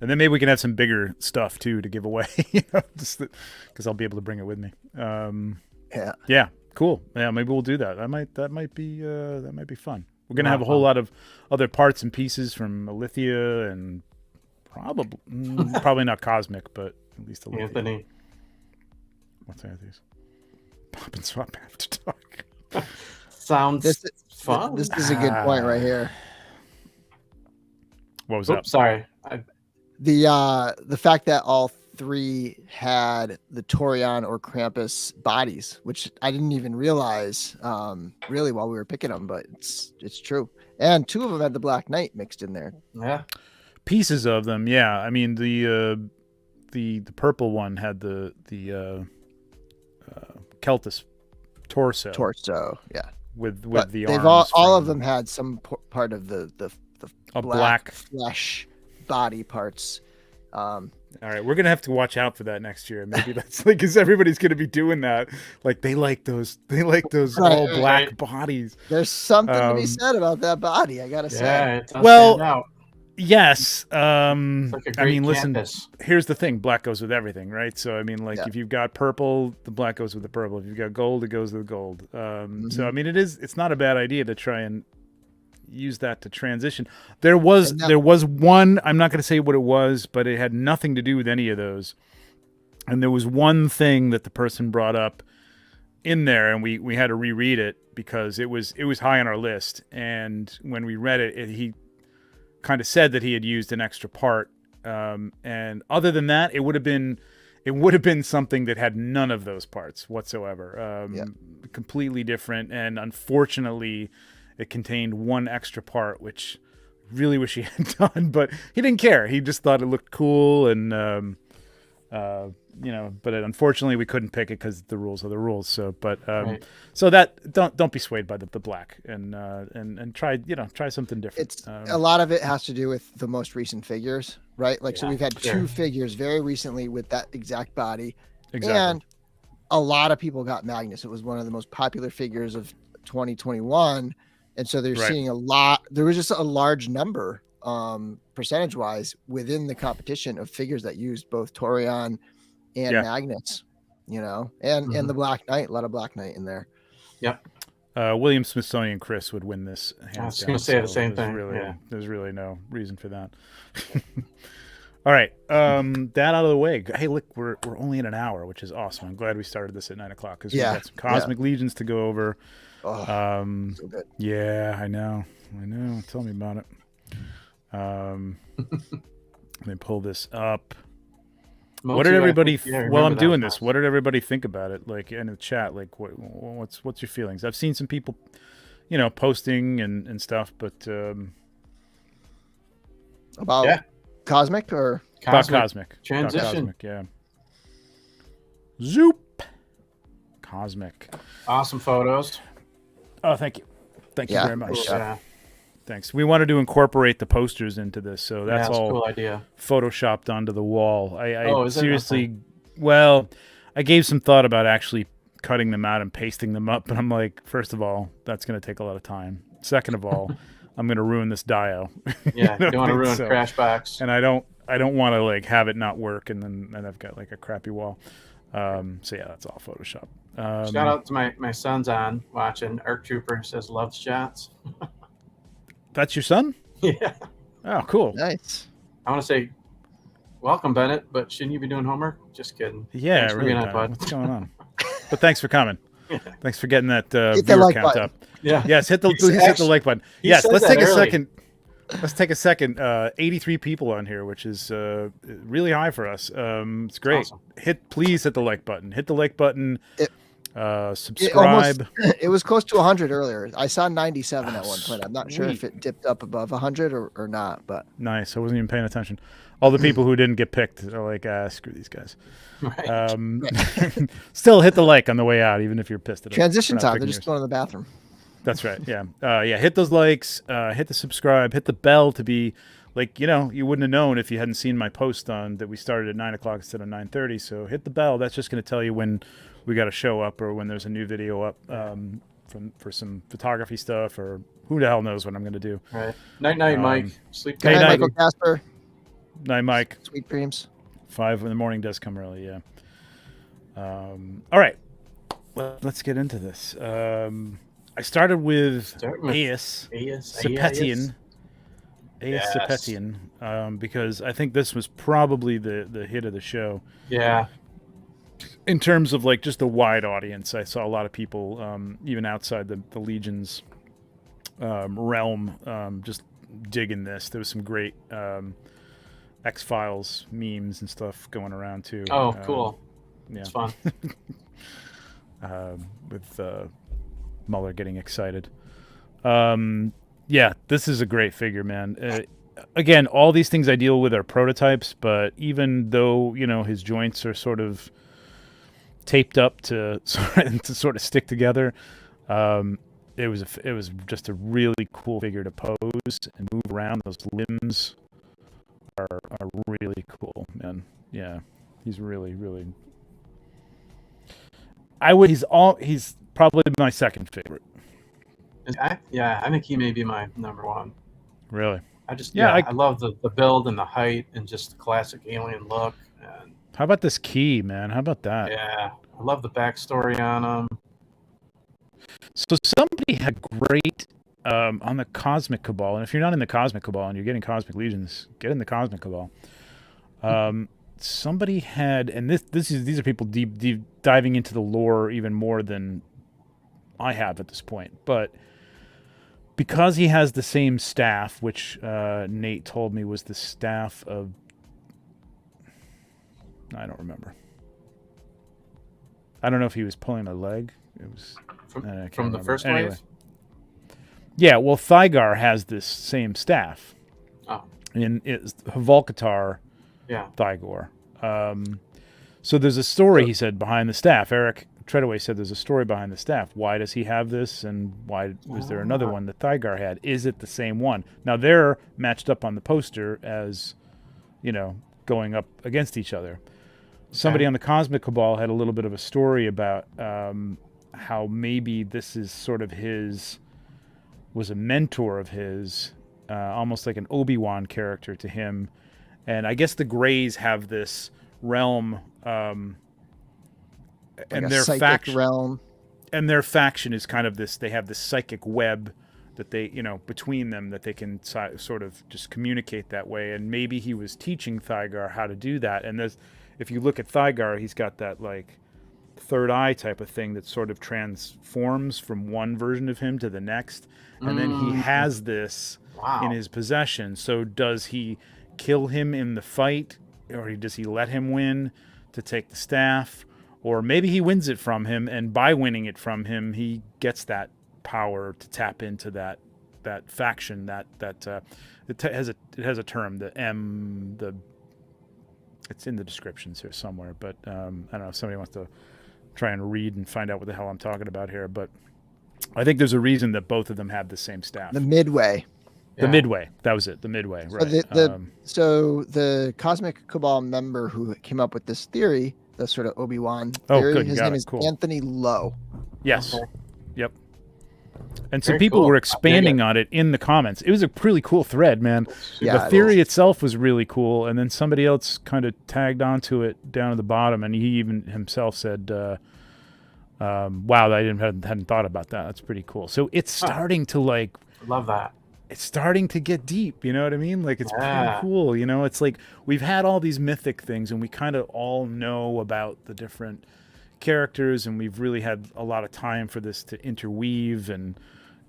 then maybe we can have some bigger stuff too to give away. Just because I'll be able to bring it with me. Yeah, cool. Yeah, maybe we'll do that. That might be fun. We're gonna have a whole lot of other parts and pieces from Alithia and. Probably not Cosmic, but at least a little. Anthony. What's Anthony's? Pop and swap after talk. Sounds fun. This is a good point right here. What was that? Sorry. The fact that all 3 had the Torion or Krampus bodies, which I didn't even realize really while we were picking them, but it's true. And 2 of them had the Black Knight mixed in there. Yeah. Pieces of them, yeah. I mean, the purple one had the Keltis torso, yeah. With but the they've arms all of them had some part of the black flesh body parts. All right, we're gonna have to watch out for that next year. Maybe that's like because everybody's gonna be doing that. Like they like those all black bodies. There's something to be said about that body. I gotta say. It does stand out. Yes. Like I mean, listen, campus. Here's the thing. Black goes with everything, right? So, I mean, like, if you've got purple, the black goes with the purple. If you've got gold, it goes with the gold. So, I mean, it's not a bad idea to try and use that to transition. There was one, I'm not going to say what it was, but it had nothing to do with any of those. And there was one thing that the person brought up in there, and we had to reread it because it was high on our list. And when we read it, he kind of said that he had used an extra part, and other than that, it would have been it would have been something that had none of those parts whatsoever. Completely different, and unfortunately, it contained one extra part, which really wish he had done, but he didn't care. He just thought it looked cool, and but unfortunately we couldn't pick it because the rules are the rules. So, but Right. so that don't be swayed by the black, and try something different. It's a lot of it has to do with the most recent figures, right? Like, so Yeah, we've had sure. 2 figures very recently with that exact body, Exactly. and a lot of people got Magnus. It was one of the most popular figures of 2021, and so they're Right. seeing a lot. There was just a large number, percentage wise, within the competition of figures that used both Torion and Yeah. Magnus, and the Black Knight. A lot of Black Knight in there. Yep. William Smithsonian Chris would win this. Hands I was down, going to say the so same there's thing. Really, Yeah. There's really no reason for that. All right, that out of the way. Hey, look, we're only in an hour, which is awesome. I'm glad we started this at 9 o'clock because we've got some Cosmic Legions to go over. Oh, so good. Yeah, I know. Tell me about it. Let me pull this up. What did everybody? While I'm doing this, what did everybody think about it? Like in the chat, like what's your feelings? I've seen some people, posting and stuff, but About Cosmic or about Cosmic Transition. About Cosmic, yeah. Zoop. Cosmic. Awesome photos. Oh, thank you Yeah, very much. Yeah. Thanks. We wanted to incorporate the posters into this, so that's That's all a cool idea. photoshopped onto the wall. I Is it? seriously, well, I gave some thought about actually cutting them out and pasting them up, but I'm like, first of all, that's going to take a lot of time. Second of all, I'm going to ruin this dio. Yeah, you don't want to ruin So- Crashbox. and I don't want to like have it not work, and I've got like a crappy wall. So yeah, that's all Photoshop. Shout out to my son's on watching. Arc Trooper says loves shots. That's your son? Yeah. Oh, cool. nice. I want to say, welcome, Bennett, but shouldn't you be doing homework? Just kidding. Yeah, Thanks for really. being on, Don. bud. What's going on? But thanks for coming. Yeah. Thanks for getting that Hit that viewer like count button. up. Yeah. Yes, He's please hit the actually- like button. he Yes, said let's that take a early. second. Let's take a second. 83 people on here, which is really high for us. It's great. Awesome. Please hit the like button. Hit the like button. It Subscribe. It was close to 100 earlier. I saw 97 at one point. I'm not sure if it dipped up above 100 or not, but Nice. I wasn't even paying attention. All the people who didn't get picked are like, screw these guys. Right. Still hit the like on the way out, even if you're pissed at us. transition We're not time. picking They're just yours. going to the bathroom. That's right. Yeah. Yeah. Hit those likes, hit the subscribe, hit the bell to be like, you wouldn't have known if you hadn't seen my post on that we started at 9 o'clock instead of 9:30. So hit the bell. That's just going to tell you when we got a show up or when there's a new video up for some photography stuff, or who the hell knows what I'm going to do. Right. Night, Mike. Sleep Good Good tight. night, night. Michael Casper. Night, Mike. Sweet dreams. 5 in the morning does come early. Yeah. All right. Well, let's get into this. I started with Start with Aeus Aeus. Sepetian. Aeus Yes. Sepetian, because I think this was probably the hit of the show. Yeah. In terms of like just a wide audience, I saw a lot of people, even outside the Legion's realm, just digging this. There was some great X-Files memes and stuff going around too. Oh, cool. Yeah, It's fun. with Muller getting excited. Yeah, this is a great figure, man. Again, all these things I deal with are prototypes, but even though his joints are sort of taped up to sort of stick together, it was just a really cool figure to pose and move around. Those limbs are really cool, man. Yeah, he's really. He's probably my second favorite. I think he may be my number one. Really. I love the build and the height and just the classic alien look. And How about this key, man? How about that? yeah, I love the backstory on him. So somebody had great on the Cosmic Cabal, and if you're not in the Cosmic Cabal and you're getting Cosmic Legions, get in the Cosmic Cabal. Somebody had, and these are people deep diving into the lore even more than I have at this point, but because he has the same staff, which Nate told me was the staff of, I don't remember. I don't know if he was pulling a leg. It was I can't from the remember. first Anyway. wave. Yeah, well, Thygar has this same staff. Oh, In it's Volcatar yeah. Thygor. So there's a story, he said, behind the staff. Eric Treadaway said there's a story behind the staff. Why does he have this, and why was there another one that Thygar had? Is it the same one? Now, they're matched up on the poster as, going up against each other. Somebody on the Cosmic Cabal had a little bit of a story about how maybe this is sort of was a mentor of his, almost like an Obi-Wan character to him. And I guess the Greys have this realm, and their faction realm. And their faction is kind of this. They have this psychic web that they, between them, that they can sort of just communicate that way. And maybe he was teaching Thygar how to do that. And if you look at Thygar, he's got that like third eye type of thing that sort of transforms from one version of him to the next. And then he has this in his possession. So does he kill him in the fight, or does he let him win to take the staff? Or maybe he wins it from him, and by winning it from him, he gets that power to tap into that faction. It has a term, it's in the descriptions here somewhere, but I don't know if somebody wants to try and read and find out what the hell I'm talking about here. But I think there's a reason that both of them have the same staff. The Midway. The Midway. That was it. The Midway. Right. So the Cosmic Cabal member who came up with this theory, the sort of Obi-Wan theory, his name is Anthony Lowe. Yes. Okay. Yep. And some people were expanding on it in the comments. It was a really cool thread, man. Yeah, the theory itself was really cool, and then somebody else kind of tagged onto it down at the bottom, and he even himself said, wow, I hadn't thought about that. That's pretty cool. So it's starting to love that. It's starting to get deep, you know what I mean? Like, it's pretty cool, It's like we've had all these mythic things, and we kind of all know about the different characters, and we've really had a lot of time for this to interweave and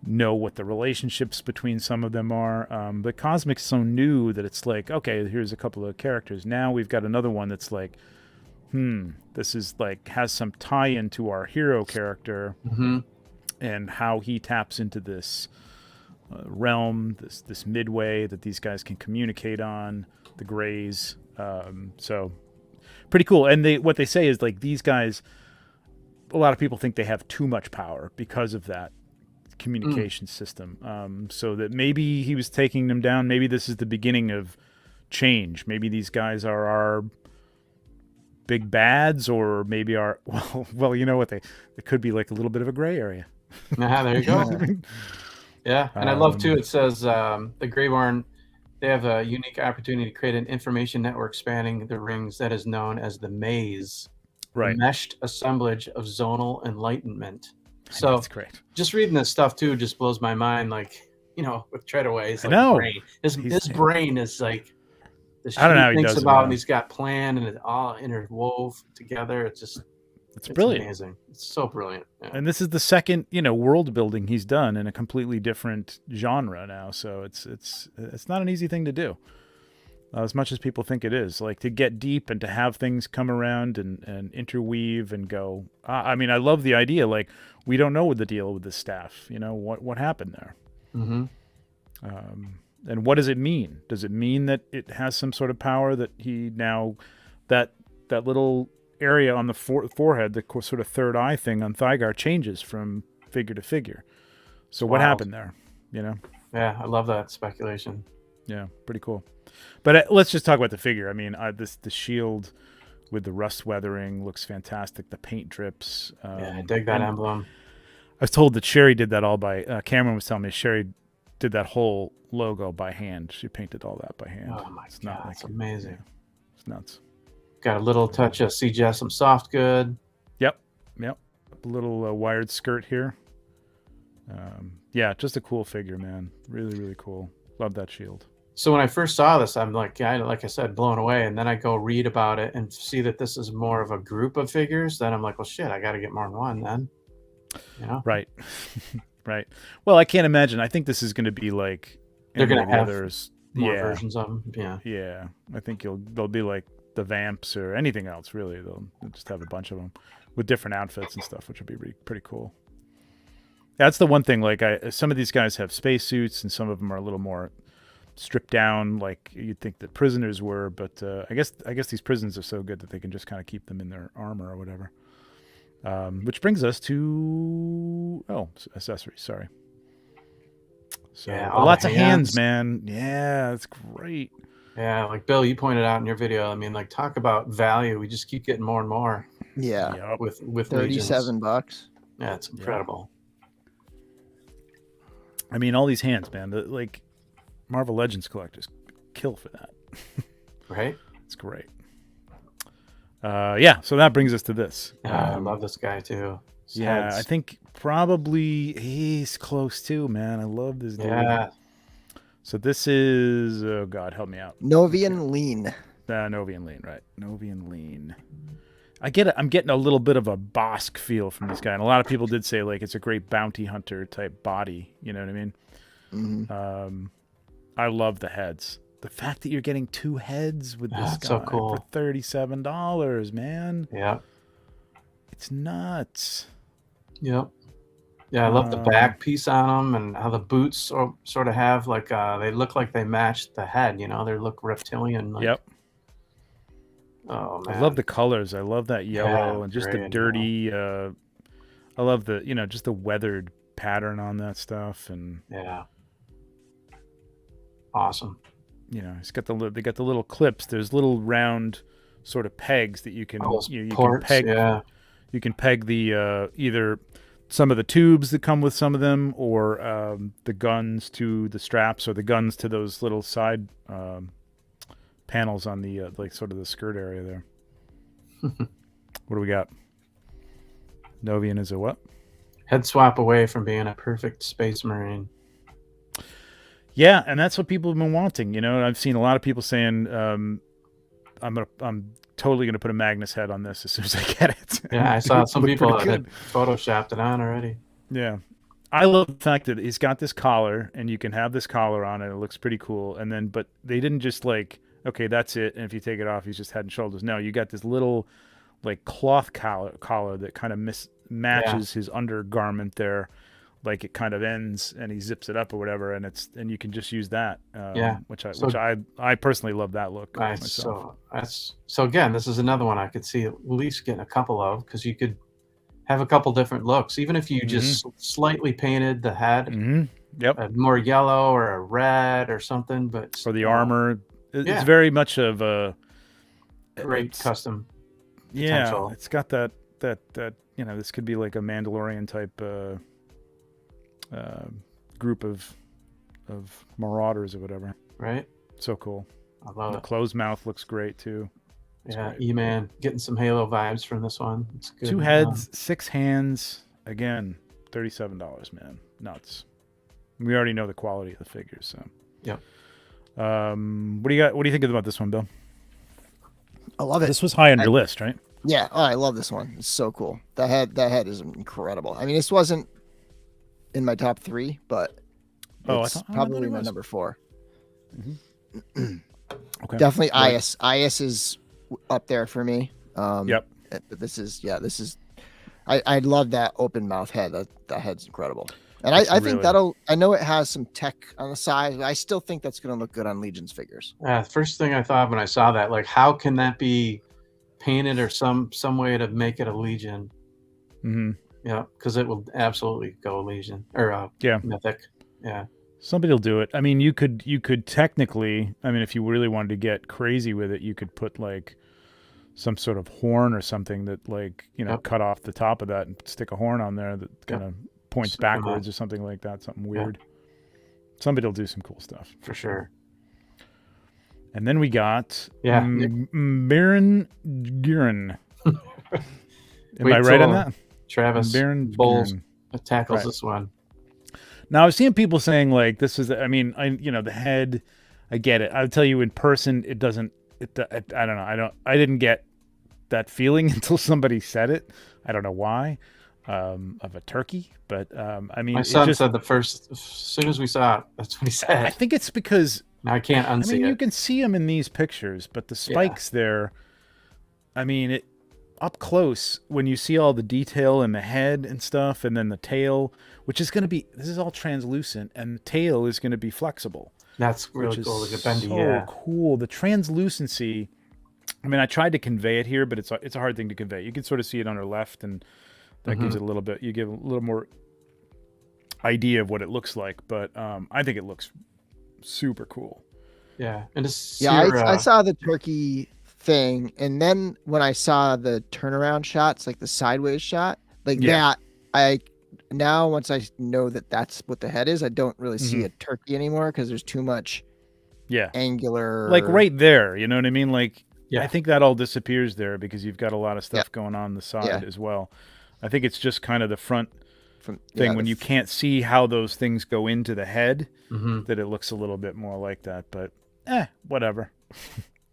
know what the relationships between some of them are. But Cosmic's so new that it's like, okay, here's a couple of characters. Now we've got another one that's like, this is like has some tie-in to our hero character and how he taps into this realm, this midway that these guys can communicate on, the Greys. So pretty cool. And what they say is like these guys, a lot of people think they have too much power because of that communication system. So that maybe he was taking them down. Maybe this is the beginning of change. Maybe these guys are our big bads, or maybe our well, you know what, they could be like a little bit of a gray area. There you go. Yeah, and I love too. It says the Greyborn, they have a unique opportunity to create an information network spanning the rings that is known as the Maze, right? A meshed assemblage of zonal enlightenment. So that's great. Just reading this stuff too just blows my mind. Like, with Treadaway's brain, his brain is like the shit I don't know how he thinks does about, it, and he's got planned, and it's all interwove together. It's brilliant. Amazing. It's so brilliant. Yeah. And this is the second, world building he's done in a completely different genre now. So it's not an easy thing to do, as much as people think it is. Like, to get deep and to have things come around and interweave and go. I mean, I love the idea. Like, we don't know what the deal with the staff. What happened there. And what does it mean? Does it mean that it has some sort of power that he now that little area on the forehead, the sort of third eye thing on Thygar, changes from figure to figure. So what happened there? Yeah, I love that speculation. Yeah, pretty cool. But let's just talk about the figure. I mean, the shield with the rust weathering looks fantastic. The paint drips. I dig that emblem. I was told that Sherry did that all by. Cameron was telling me Sherry did that whole logo by hand. She painted all that by hand. Oh my god, that's amazing. Yeah, it's nuts. Got a little touch of CGS, some soft good. Yep. A little wired skirt here. Yeah, just a cool figure, man. Really, really cool. Love that shield. So when I first saw this, I'm like I said, blown away. And then I go read about it and see that this is more of a group of figures. Then I'm like, well, shit, I got to get more than one then. Right. Right. Well, I can't imagine. I think this is going to be like they're going to have more yeah. versions of them. Yeah. Yeah. I think they'll be like the Vamps or anything else, really. They'll just have a bunch of them. with different outfits and stuff, which would be pretty cool. That's the one thing. Like, some of these guys have spacesuits, and some of them are a little more stripped down, like you'd think that prisoners were. But I guess these prisons are so good that they can just kind of keep them in their armor or whatever. Which brings us to accessories. Sorry. So lots of hands, man. Yeah, that's great. Yeah, like Bill, you pointed out in your video. I mean, like, talk about value. We just keep getting more and more. Yeah. With $37. Yeah, it's incredible. I mean, all these hands, man. Like, Marvel Legends collectors kill for that. Right? It's great. Yeah, so that brings us to this. I love this guy too. I think probably he's close too, man. I love this dude. Yeah. So this is, oh God, help me out. Novian Lean. Novian Lean, right. Novian Lean. I'm getting a little bit of a Bosk feel from this guy. And a lot of people did say, like, it's a great bounty hunter type body. You know what I mean? Mm-hmm. I love the heads. The fact that you're getting 2 heads with this guy so cool. for $37, man. Yeah. It's nuts. Yep. Yeah, I love the back piece on them and how the boots sort of have, like, they look like they match the head, you know? They look reptilian. Like, yep. Oh, man. I love the colors. I love that yellow and just the dirty, I love the, just the weathered pattern on that stuff. And yeah. Awesome. It's got they got the little clips. There's little round sort of pegs that you can you ports, can peg. Yeah. You can peg the either some of the tubes that come with some of them, or the guns to the straps, or the guns to those little side panels on the like sort of the skirt area there. What do we got? Novian is a what? Head swap away from being a perfect Space Marine. Yeah, and that's what people have been wanting. I've seen a lot of people saying, "I'm totally gonna put a Magnus head on this as soon as I get it." Yeah, I saw some people that had photoshopped it on already. Yeah, I love the fact that he's got this collar, and you can have this collar on it. It looks pretty cool. And then, but they didn't just like, okay, that's it. And if you take it off, he's just head and shoulders. No, you got this little like cloth collar that kind of matches his undergarment there. Like it kind of ends and he zips it up or whatever, and you can just use that. Which I personally love that look. So again, this is another one I could see at least getting a couple of, because you could have a couple different looks, even if you just slightly painted the head, a more yellow or a red or something. But for the armor, it's very much of a great custom. Yeah, potential. It's got that this could be like a Mandalorian type. Group of marauders or whatever. Right. So cool. I love it. The closed mouth looks great too. Yeah, E-Man, getting some Halo vibes from this one. It's good. 2 heads, 6 hands. Again, $37, man. Nuts. We already know the quality of the figures, so. Yep. What do you got? What do you think about this one, Bill? I love it. This was high on your list, right? Yeah. Oh, I love this one. It's so cool. That head is incredible. I mean, this wasn't in my top 3, but it's probably my number 4. Mm-hmm. Okay. Definitely Ias. Ias is up there for me. Yep. But this is I love that open mouth head. That head's incredible. And I think I know it has some tech on the side, but I still think that's going to look good on Legion's figures. First thing I thought when I saw that, like, how can that be painted or some way to make it a Legion? Mm-hmm. Yeah, because it will absolutely go Legion or Mythic. Yeah. Somebody will do it. I mean, you could technically, I mean, if you really wanted to get crazy with it, you could put like some sort of horn or something that, like, cut off the top of that and stick a horn on there that kind of points backwards or something like that. Something weird. Somebody will do some cool stuff for sure. And then we got Baron Giron. Am I right on that? Travis Bowles tackles this one. Now I've seen people saying like this is. I mean, the head. I get it. I'll tell you, in person, it doesn't. I don't know. I didn't get that feeling until somebody said it. I don't know why. Of a turkey, but I mean, my son said as soon as we saw it, that's what he said. I think it's because I can't unsee it. You can see them in these pictures, but the spikes there. I mean, up close, when you see all the detail in the head and stuff, and then the tail, which is going to be, this is all translucent, and the tail is going to be flexible. That's really which cool. is Like a bendy, so cool. The translucency. I mean, I tried to convey it here, but it's a hard thing to convey. You can sort of see it on her left, and that gives it a little bit. You give a little more idea of what it looks like, but I think it looks super cool. Yeah, and it's I saw the turkey thing, and then when I saw the turnaround shots, like the sideways shot, like that, now once I know that that's what the head is, I don't really see a turkey anymore because there's too much angular, like right there. You know what I mean? Like I think that all disappears there because you've got a lot of stuff going on the side as well. I think it's just kind of the front thing when you can't see how those things go into the head, that it looks a little bit more like that. But whatever.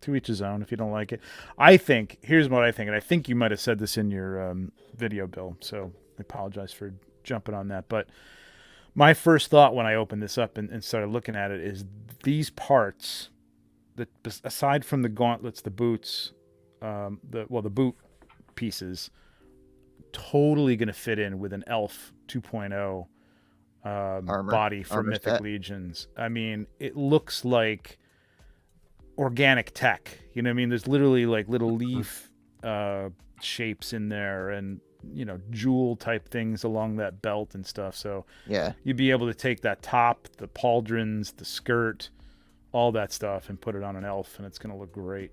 To each his own. If you don't like it, I think here's what I think, and I think you might have said this in your video, Bill. So I apologize for jumping on that. But my first thought when I opened this up and started looking at it is these parts, that aside from the gauntlets, the boots, the boot pieces, totally going to fit in with an Elf 2.0 body for Mythic Legions. I mean, it looks like organic tech, you know what I mean? There's literally like little leaf shapes in there, and jewel type things along that belt and stuff. So you'd be able to take that top, the pauldrons, the skirt, all that stuff, and put it on an elf, and it's going to look great.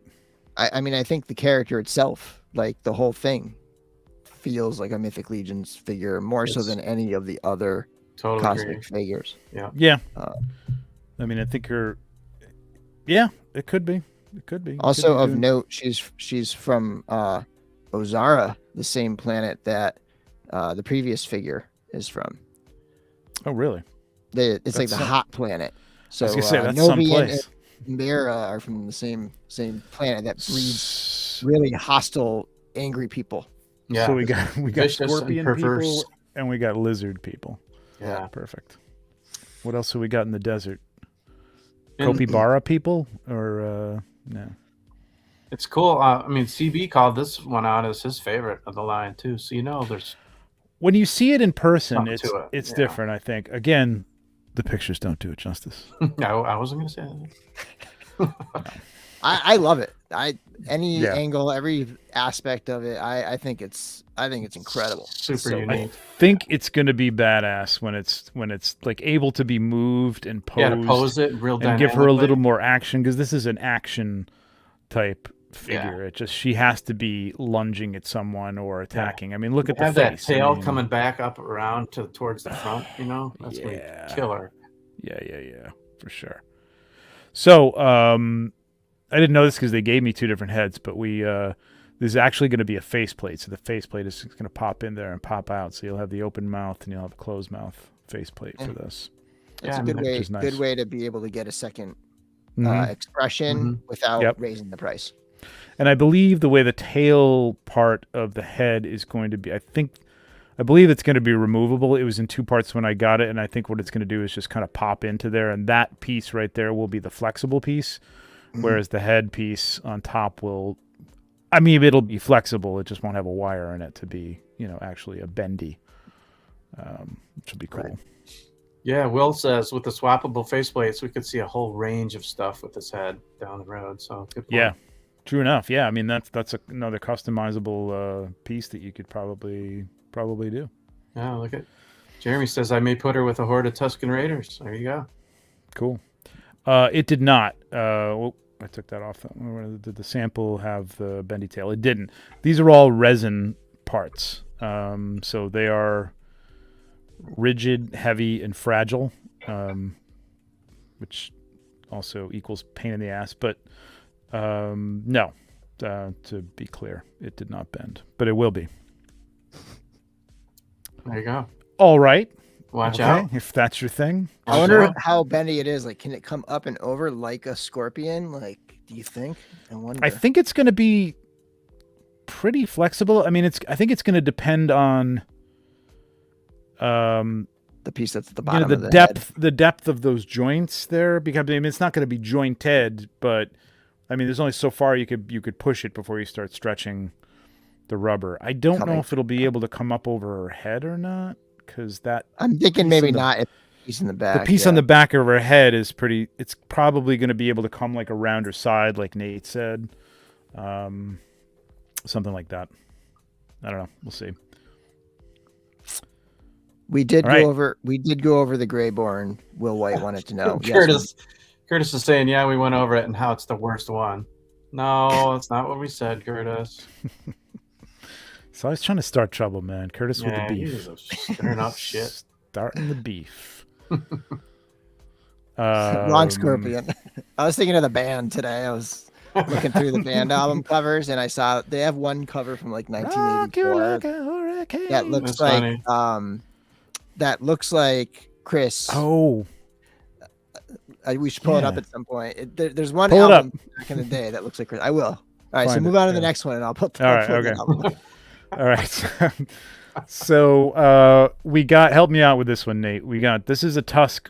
I mean, I think the character itself, like the whole thing, feels like a Mythic Legions figure more so than any of the other cosmic figures. Yeah. I mean, I think it could be. It could be. Also of note, she's from Ozara, the same planet that the previous figure is from. Oh, really? It's like the hot planet. So I was gonna say, that's Novian someplace. and Mira are from the same planet that breeds really hostile, angry people. Yeah. So we got scorpion people, and we got lizard people. Yeah. Perfect. What else have we got in the desert? Capybara people, or no? It's cool. I mean, CB called this one out as his favorite of the line too. So there's when you see it in person, it's Yeah. different. I think again, the pictures don't do it justice. No, I wasn't going to say that. I love it. Any angle, every aspect of it, I think it's incredible. Super unique. I think it's going to be badass when it's like able to be moved and posed. Yeah, to pose it real and give her a little more action, because this is an action type figure. It just, she has to be lunging at someone or attacking. I mean, look at the face. That tail coming back up around towards the front. That's killer. Yeah, for sure. So I didn't know this because they gave me two different heads, but there's actually going to be a faceplate. So the faceplate is going to pop in there and pop out. So you'll have the open mouth and you'll have a closed mouth faceplate for this. It's a good way to be able to get a second expression without raising the price. And I believe the way the tail part of the head is going to be, I believe it's going to be removable. It was in two parts when I got it, and I think what it's going to do is just kind of pop into there, and that piece right there will be the flexible piece, whereas the head piece on top it'll be flexible. It just won't have a wire in it to be, actually a bendy, which will be cool. Right. Yeah, Will says with the swappable faceplates, we could see a whole range of stuff with this head down the road. So good point. Yeah, true enough. Yeah, I mean that's another customizable piece that you could probably do. Yeah, look at Jeremy says I may put her with a horde of Tusken Raiders. There you go. Cool. It did not. I took that off. Did the sample have the bendy tail? It didn't. These are all resin parts, so they are rigid, heavy, and fragile, which also equals pain in the ass. But no, to be clear, it did not bend, but it will be. There you go. All right. Watch out. If that's your thing. I wonder how bendy it is. Like, can it come up and over like a scorpion? Like, do you think? I think it's going to be pretty flexible. I mean, I think it's going to depend on the piece that's at the bottom of the depth of those joints there, because I mean, it's not going to be jointed, but I mean, there's only so far you could push it before you start stretching the rubber. I don't know Coming. if it'll be able to come up over her head or not, because that I'm thinking piece maybe in the- not. If the piece in the back. the piece on the back of her head is pretty. It's probably going to be able to come like around her side, like Nate said, something like that. I don't know. We'll see. We did All right. go over. We did go over the Greyborn. Will White wanted to know. Curtis is saying, yeah, we went over it and how it's the worst one. No, that's not what we said, Curtis. So I was trying to start trouble, man. Curtis with the Yeah, beef. he's stirring up shit. Starting the beef. Wrong Scorpion. I was thinking of the band today. I was looking through the band album covers, and I saw they have one cover from like 1984 that looks That's like funny. that looks like Chris. Oh, We should pull it up Yeah. at some point. There's one Pull it album back in the day that looks like Chris. I will. All right, so Find move it, on to the yeah. next one, and I'll put. All I'll right, pull okay. that album. all right. So we got. Help me out with this one, Nate. We got. This is a tusk.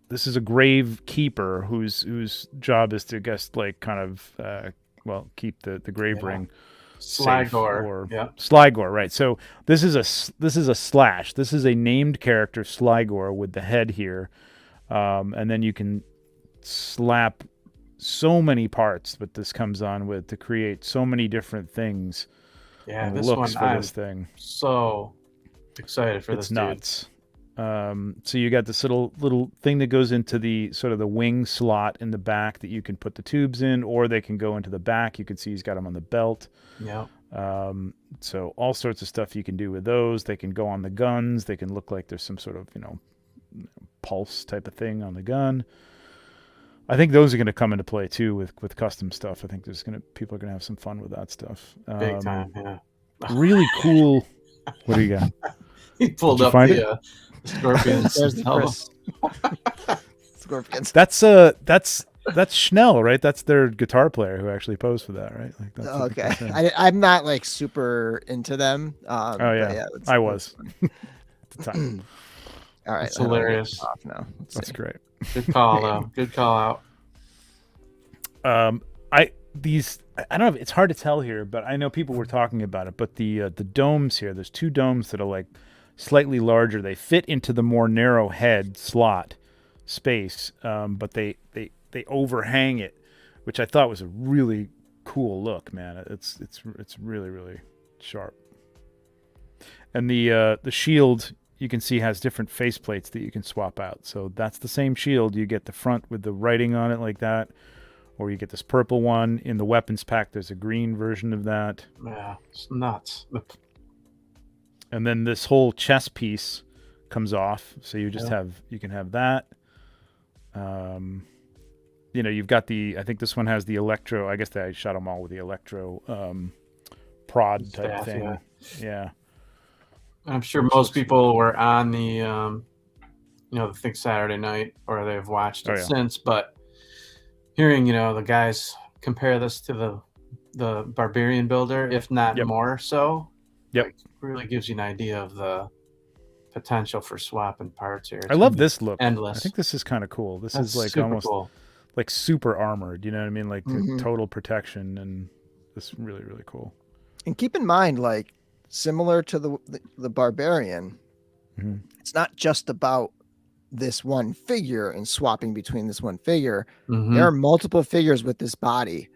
This is a grave keeper whose job is to, guess, like kind of keep the grave Yeah. ring. safe Sligor. or Yeah. Sligor, right? So this is a slash. This is a named character, Sligor, with the head here, and then you can slap so many parts that this comes on with to create so many different things. Yeah, and this looks one, for I'm this thing. so excited for It's this dude. nuts. So you got this little thing that goes into the sort of the wing slot in the back that you can put the tubes in, or they can go into the back. You can see he's got them on the belt. Yeah. So all sorts of stuff you can do with those. They can go on the guns. They can look like there's some sort of, pulse type of thing on the gun. I think those are going to come into play too with custom stuff. I think people are going to have some fun with that stuff. Big time, yeah. Really cool. What do you got? He pulled Did you up find the Scorpions. There's the Chris. Scorpions. That's Schnell, right? That's their guitar player who actually posed for that, right? Like that's what Okay, people say. I'm not like super into them. Oh but yeah, that's- I was at the time. All right, It's I'm gonna get hilarious. off now. Let's That's see. great. Good call, though. Good call out. I don't know. It's hard to tell here, but I know people were talking about it. But the domes here, there's two domes that are like slightly larger. They fit into the more narrow head slot space, but they overhang it, which I thought was a really cool look, man. It's really, really sharp. And the shield, you can see, has different faceplates that you can swap out. So that's the same shield. You get the front with the writing on it like that, or you get this purple one. In the weapons pack, there's a green version of that. Yeah, it's nuts. And then this whole chest piece comes off, so you just you can have that. You've got I think this one has the electro. I guess I shot them all with the electro prod type Staff, thing. Yeah. I'm sure most people were on the, the Think Saturday night, or they've watched it since. But hearing, the guys compare this to the Barbarian Builder, if not more so, really gives you an idea of the potential for swapping parts here. I love this look. Endless. I think this is kind of cool. This That's is like super almost cool. like super armored. You know what I mean? Like Mhm. total protection, and this is really, really cool. And keep in mind, like similar to the Barbarian, Mhm. it's not just about this one figure and swapping between this one figure. Mhm. There are multiple figures with this body,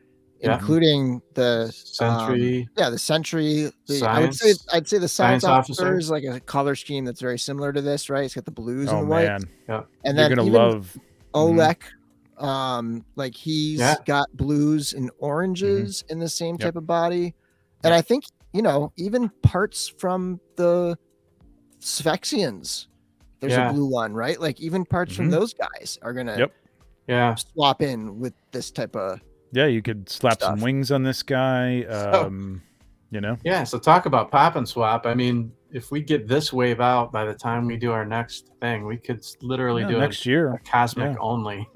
Yeah. including the Sentry. the Sentry. I'd say the Science Science Officer Officer. is like a color scheme that's very similar to this, right? It's got the blues and Oh the white. man, Yeah. And you're then gonna even love. Olek, like he's Yeah. got blues and oranges in the same Yep. type of body. And I think, even parts from the Sphexians, there's Yeah. a blue one, right? Like even parts from Mhm. those guys are gonna Yep. Yeah. swap in with this type of Yeah, you could slap some Stuff. wings on this guy. Yeah. So talk about pop and swap. I mean, if we get this wave out by the time we do our next thing, we could literally do next a year. cosmic Yeah. only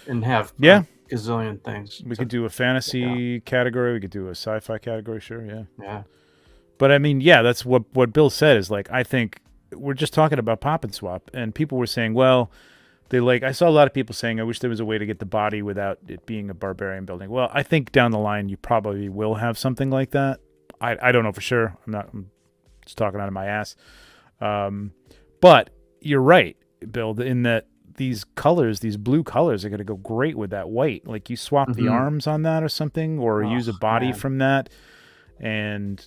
and have Yeah. a gazillion things. We could do a fantasy category. We could do a sci-fi category. Sure, yeah. Yeah. But I mean, yeah, that's what Bill said is like, I think we're just talking about pop and swap, and people were saying, well, I saw a lot of people saying, I wish there was a way to get the body without it being a barbarian building. Well, I think down the line you probably will have something like that. I don't know for sure. I'm just talking out of my ass. But you're right, Bill, in that these colors, these blue colors, are going to go great with that white. Like you swap the arms on that or something, or use a body from that. And,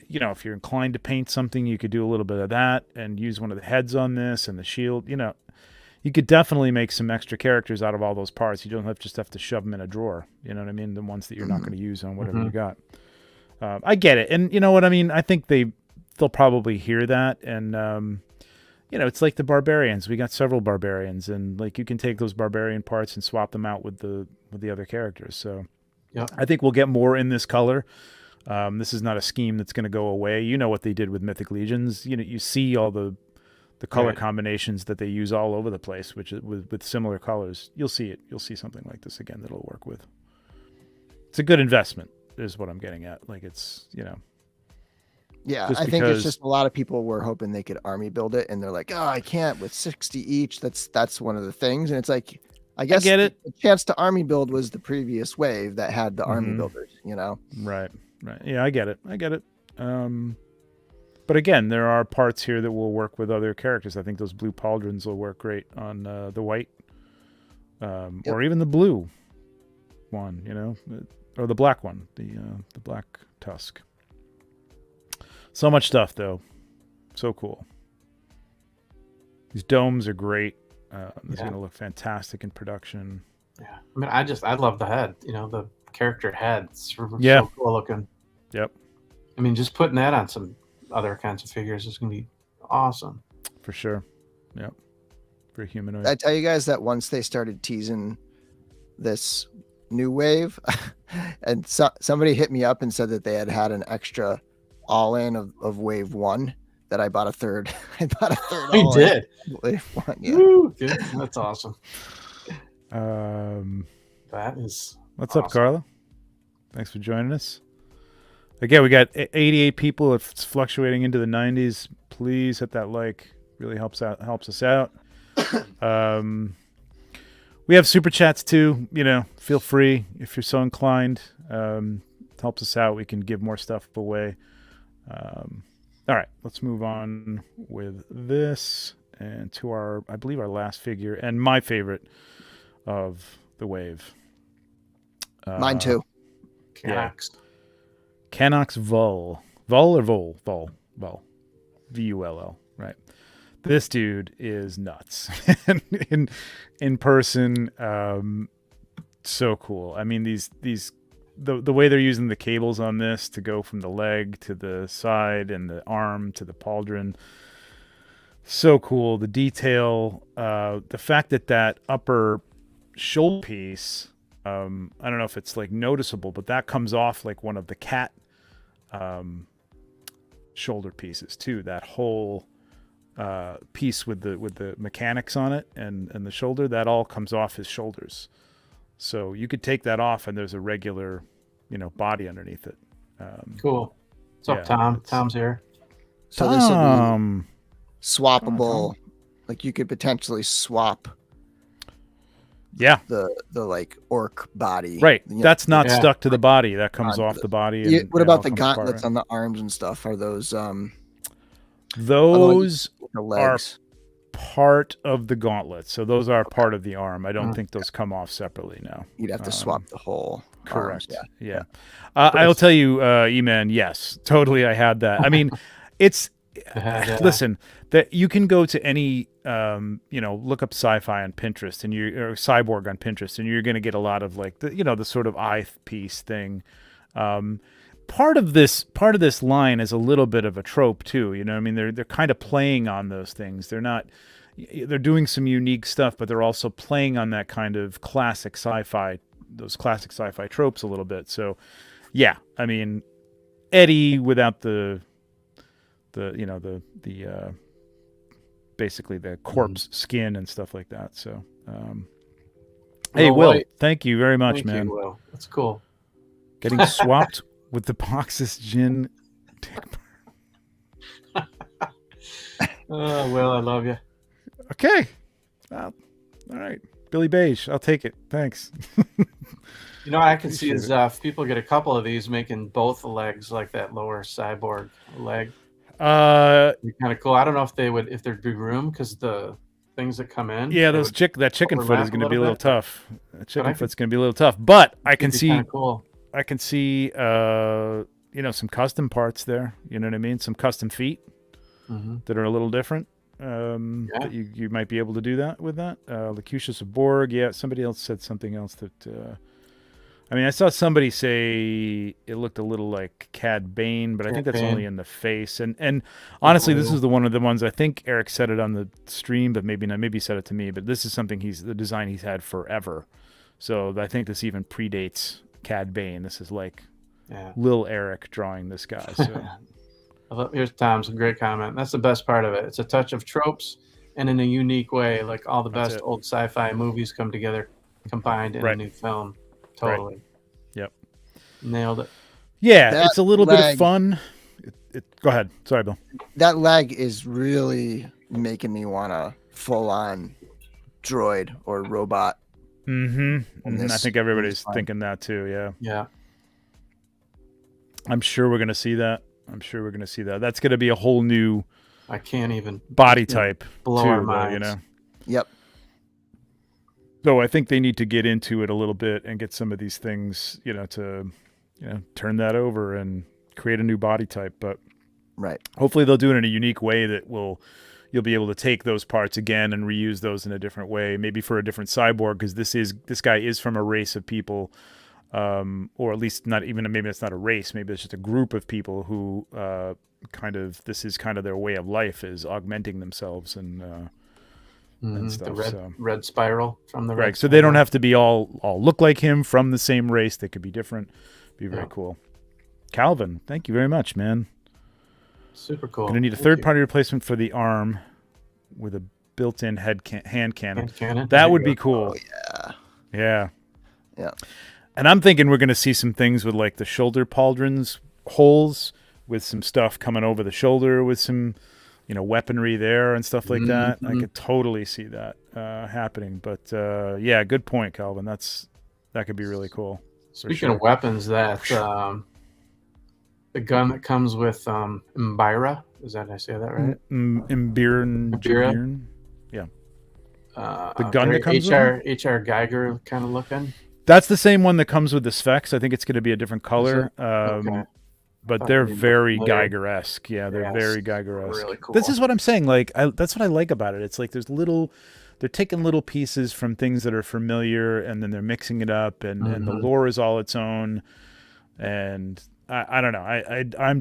you know, if you're inclined to paint something, you could do a little bit of that and use one of the heads on this and the shield. You know, you could definitely make some extra characters out of all those parts. You don't just have to shove them in a drawer. You know what I mean? The ones that you're not going to use on whatever you got. I get it. And you know what I mean? I think they'll probably hear that. And, you know, it's like the barbarians. We got several barbarians, and like you can take those barbarian parts and swap them out with the other characters. So I think we'll get more in this color. This is not a scheme that's going to go away. You know what they did with Mythic Legions. You know, you see all the color combinations that they use all over the place, which is with similar colors. You'll see it. You'll see something like this again that'll work with. It's a good investment, is what I'm getting at. Like it's, you know. Yeah, I think it's just a lot of people were hoping they could army build it, and they're like, "Oh, I can't with 60 each." That's one of the things, and it's like, I guess the chance to army build was the previous wave that had the army builders, you know. Right. Yeah, I get it. But again, there are parts here that will work with other characters. I think those blue pauldrons will work great on the white, or even the blue one, you know, or the black one, the black tusk. So much stuff, though. So cool. These domes are great. It's going to look fantastic in production. Yeah. I mean, I love the head. You know, the character head. It's so cool looking. Yep. I mean, just putting that on some other kinds of figures is going to be awesome. For sure. Yep. Very humanoid. I tell you guys that once they started teasing this new wave, and somebody hit me up and said that they had an extra all-in of wave 1 that I bought a third. I bought a third. You did? Wave 1, yeah. Woo, dude, that's awesome. That is What's up, Carla? Thanks for joining us. Again, we got 88 people. If it's fluctuating into the 90s, please hit that like. Really helps us out. We have super chats too. You know, feel free if you're so inclined. Helps us out. We can give more stuff away. All right, let's move on with this and to I believe our last figure and my favorite of the wave. Mine too. Canox. Canox Vull. Vull or Vol? Vull. V-U-L-L, right. This dude is nuts. in person, so cool. I mean, the way they're using the cables on this to go from the leg to the side and the arm to the pauldron, so cool. The detail, the fact that upper shoulder piece, I don't know if it's like noticeable, but that comes off like one of the cat shoulder pieces too. That whole piece with the mechanics on it and the shoulder, that all comes off his shoulders. So you could take that off and there's a regular, you know, body underneath it. Cool. What's up, Tom? Tom's here. So this will be swappable. Like you could potentially swap the like orc body. Right. That's not stuck to the body. That comes off the body. What about the gauntlets on the arms and stuff? Are those those the are legs? Part of the gauntlet. So those are part of the arm. I don't think those come off separately now. You'd have to swap the whole correct. Arms. Yeah. I'll tell you, E-Man, yes, totally. I had that. I mean, it's listen, that you can go to any you know, look up sci-fi on Pinterest and or cyborg on Pinterest, and you're going to get a lot of like the, you know, the sort of eye piece thing. Part of this line is a little bit of a trope too. You know what I mean? They're kind of playing on those things. They're doing some unique stuff, but they're also playing on that kind of classic sci-fi tropes a little bit. So yeah, I mean, Eddie without the you know, the basically the corpse skin and stuff like that. So hey, Will, thank you very much, man. Thank you, Will. That's cool. Getting swapped with the Boxes Gin. Oh, Will, I love you. Okay. Well, All right. Billy Beige. I'll take it. Thanks. You know, I can see Appreciate is if people get a couple of these, making both the legs like that lower cyborg leg. Kind of cool. I don't know if they would, if there'd be room, because the things that come in. Yeah, that chicken foot is going to be a little tough. That chicken foot's going to be a little tough, but I can see. Cool. I can see, some custom parts there. You know what I mean? Some custom feet that are a little different. That you might be able to do that with that. Locutus of Borg. Yeah, somebody else said something else that. I saw somebody say it looked a little like Cad Bane, but I think that's only in the face. And honestly, this is one of the ones I think Eric said it on the stream, but maybe not. Maybe he said it to me. But this is something the design he's had forever. So I think this even predates Cad Bane. This is like Lil Eric drawing this guy. So here's Tom's great comment. That's the best part of it. It's a touch of tropes and in a unique way, like all the best old sci-fi movies come together, combined in a new film. Totally. Right. Yep. Nailed it. Yeah, it's a little bit of fun. Go ahead. Sorry, Bill. That leg is really making me want a full-on droid or robot. Mm-hmm. I think everybody's thinking that too. Yeah. Yeah. I'm sure we're going to see that. That's going to be a whole new. I can't even body type. Blow our minds. Yep. So I think they need to get into it a little bit and get some of these things, to, turn that over and create a new body type. But hopefully they'll do it in a unique way that you'll be able to take those parts again and reuse those in a different way, maybe for a different cyborg, because this guy is from a race of people, or at least not even, maybe it's not a race, maybe it's just a group of people who this is kind of their way of life, is augmenting themselves and stuff. The red spiral from the right. So they don't have to be all look like him from the same race. They could be different. Be very cool. Calvin, thank you very much, man. Super cool. Gonna need a third-party replacement for the arm with a built-in hand cannon. That would be cool. Oh, yeah. Yeah. And I'm thinking we're gonna see some things with like the shoulder pauldrons holes with some stuff coming over the shoulder with some. Weaponry there and stuff like that. I could totally see that happening. But good point, Calvin. That could be really cool. Speaking of weapons, that the gun that comes with Mbira, is that, did I say that right? Mbira. Yeah. The gun that comes with HR Geiger kind of looking. That's the same one that comes with the specs. I think it's going to be a different color. Okay. But they're very Geiger-esque. Yeah, they're very Geiger-esque. Really cool. This is what I'm saying. Like, that's what I like about it. It's like they're taking little pieces from things that are familiar, and then they're mixing it up, and the lore is all its own. And I don't know. I'm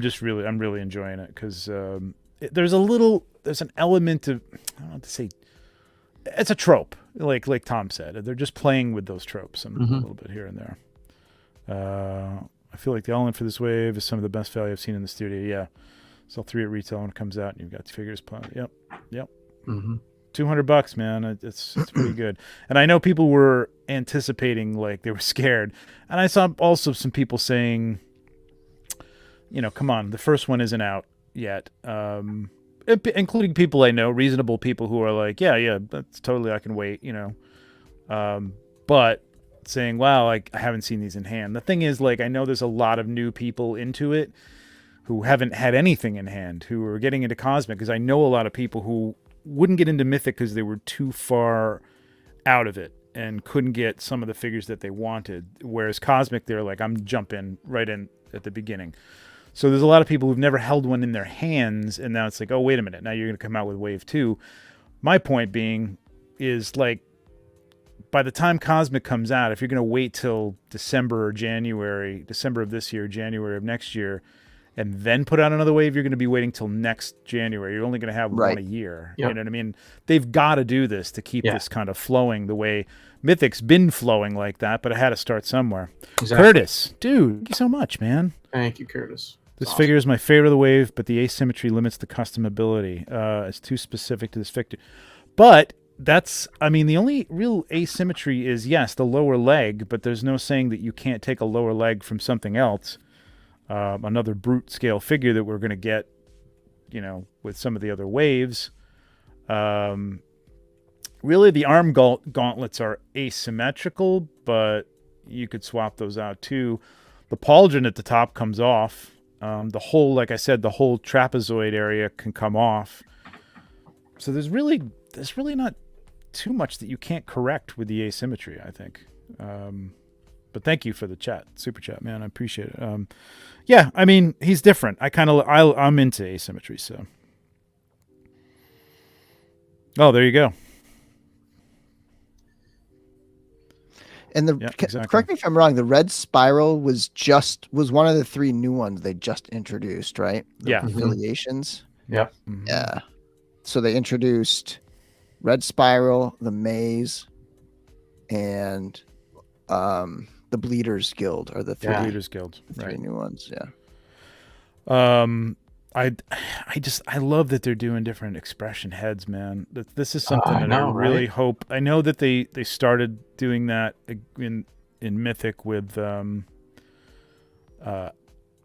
really enjoying it because there's an element of, I don't know what to say. It's a trope, like Tom said. They're just playing with those tropes a little bit here and there. I feel like the all-in for this wave is some of the best value I've seen in the studio. Yeah. Sell 3 at retail when it comes out, and you've got the figures. Yep. $200, man. It's pretty good. And I know people were anticipating, like they were scared. And I saw also some people saying, come on, the first one isn't out yet. Including people I know, reasonable people who are like, yeah, that's totally, I can wait, but saying, wow, like I haven't seen these in hand. The thing is, like, I know there's a lot of new people into it who haven't had anything in hand, who are getting into Cosmic, because I know a lot of people who wouldn't get into Mythic because they were too far out of it and couldn't get some of the figures that they wanted. Whereas Cosmic, they're like, I'm jumping right in at the beginning. So there's a lot of people who've never held one in their hands, and now it's like, oh, wait a minute, now you're going to come out with Wave 2. My point being is, like, by the time Cosmic comes out, if you're going to wait till December of this year, January of next year, and then put out another wave, you're going to be waiting till next January. You're only going to have one a year. Yep. You know what I mean? They've got to do this to keep this kind of flowing the way Mythic's been flowing like that, but it had to start somewhere. Exactly. Curtis, dude, thank you so much, man. Thank you, Curtis. This figure is my favorite of the wave, but the asymmetry limits the customability. It's too specific to this figure. But the only real asymmetry is, yes, the lower leg, but there's no saying that you can't take a lower leg from something else. Another brute scale figure that we're going to get, with some of the other waves. Really, the arm gauntlets are asymmetrical, but you could swap those out too. The pauldron at the top comes off. The whole, like I said, the whole trapezoid area can come off. So there's really not too much that you can't correct with the asymmetry, I think. But thank you for the super chat, man. I appreciate it. Yeah, I mean, he's different. I'm into asymmetry, so. Oh, there you go. And exactly. Correct me if I'm wrong, the red spiral was one of the 3 new ones they just introduced, right? The affiliations. Yep. Mm-hmm. Yeah. So they introduced red spiral, the maze, and the Bleeders Guild are the 3 Bleeders Guild. The 3 new ones. Yeah. I love that they're doing different expression heads, man. This is something I really hope. I know that they started doing that in Mythic with well,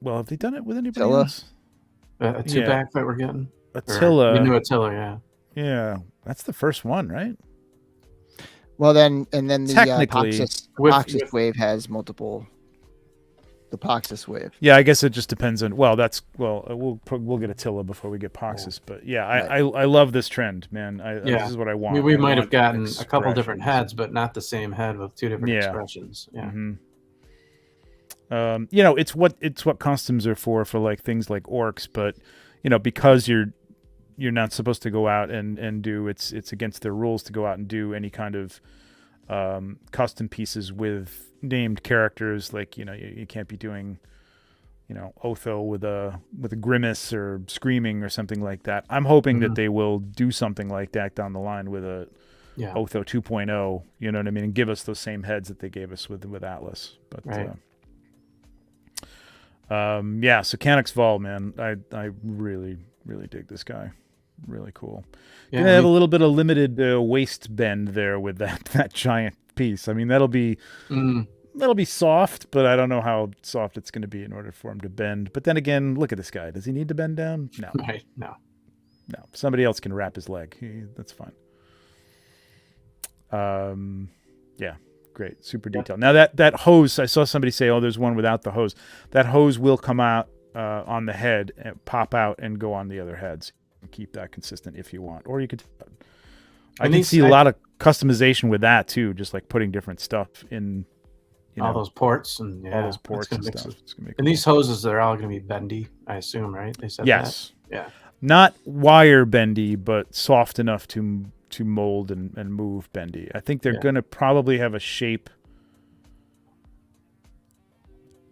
have they done it with anybody else? A 2-pack that we're getting. Attila. You knew Attila, yeah. Yeah, that's the first one, right? Well, then the technically, Poxus wave has multiple. The Poxus wave. Yeah, I guess it just depends on. Well, we'll get Attila before we get Poxus, but yeah, I love this trend, man. This is what I want. We might have gotten a couple different heads, but not the same head with 2 different expressions. Yeah. Mm-hmm. It's what customs are for like things like orcs, but because you're not supposed to go out and do it's against their rules to go out and do any kind of custom pieces with named characters. Like you can't be doing Otho with a grimace or screaming or something like that. I'm hoping that they will do something like that down the line with a Otho 2.0, you know what I mean, and give us those same heads that they gave us with Atlas. But so Canucks Vol, man, I really dig this guy. Really cool. Gonna have a little bit of limited waist bend there with that giant piece. I mean, that'll be soft, but I don't know how soft it's going to be in order for him to bend. But then again, look at this guy. Does he need to bend down? No. Right. No. Somebody else can wrap his leg. That's fine. Yeah. Great. Super detailed. Now that hose, I saw somebody say, "Oh, there's one without the hose." That hose will come out on the head and pop out and go on the other heads. Keep that consistent if you want, or you could. I can see a lot of customization with that too, just like putting different stuff in. All those ports and all those ports and stuff. And these hoses, they're all going to be bendy, I assume, right? They said yes. That? Yeah. Not wire bendy, but soft enough to mold and move bendy. I think they're going to probably have a shape.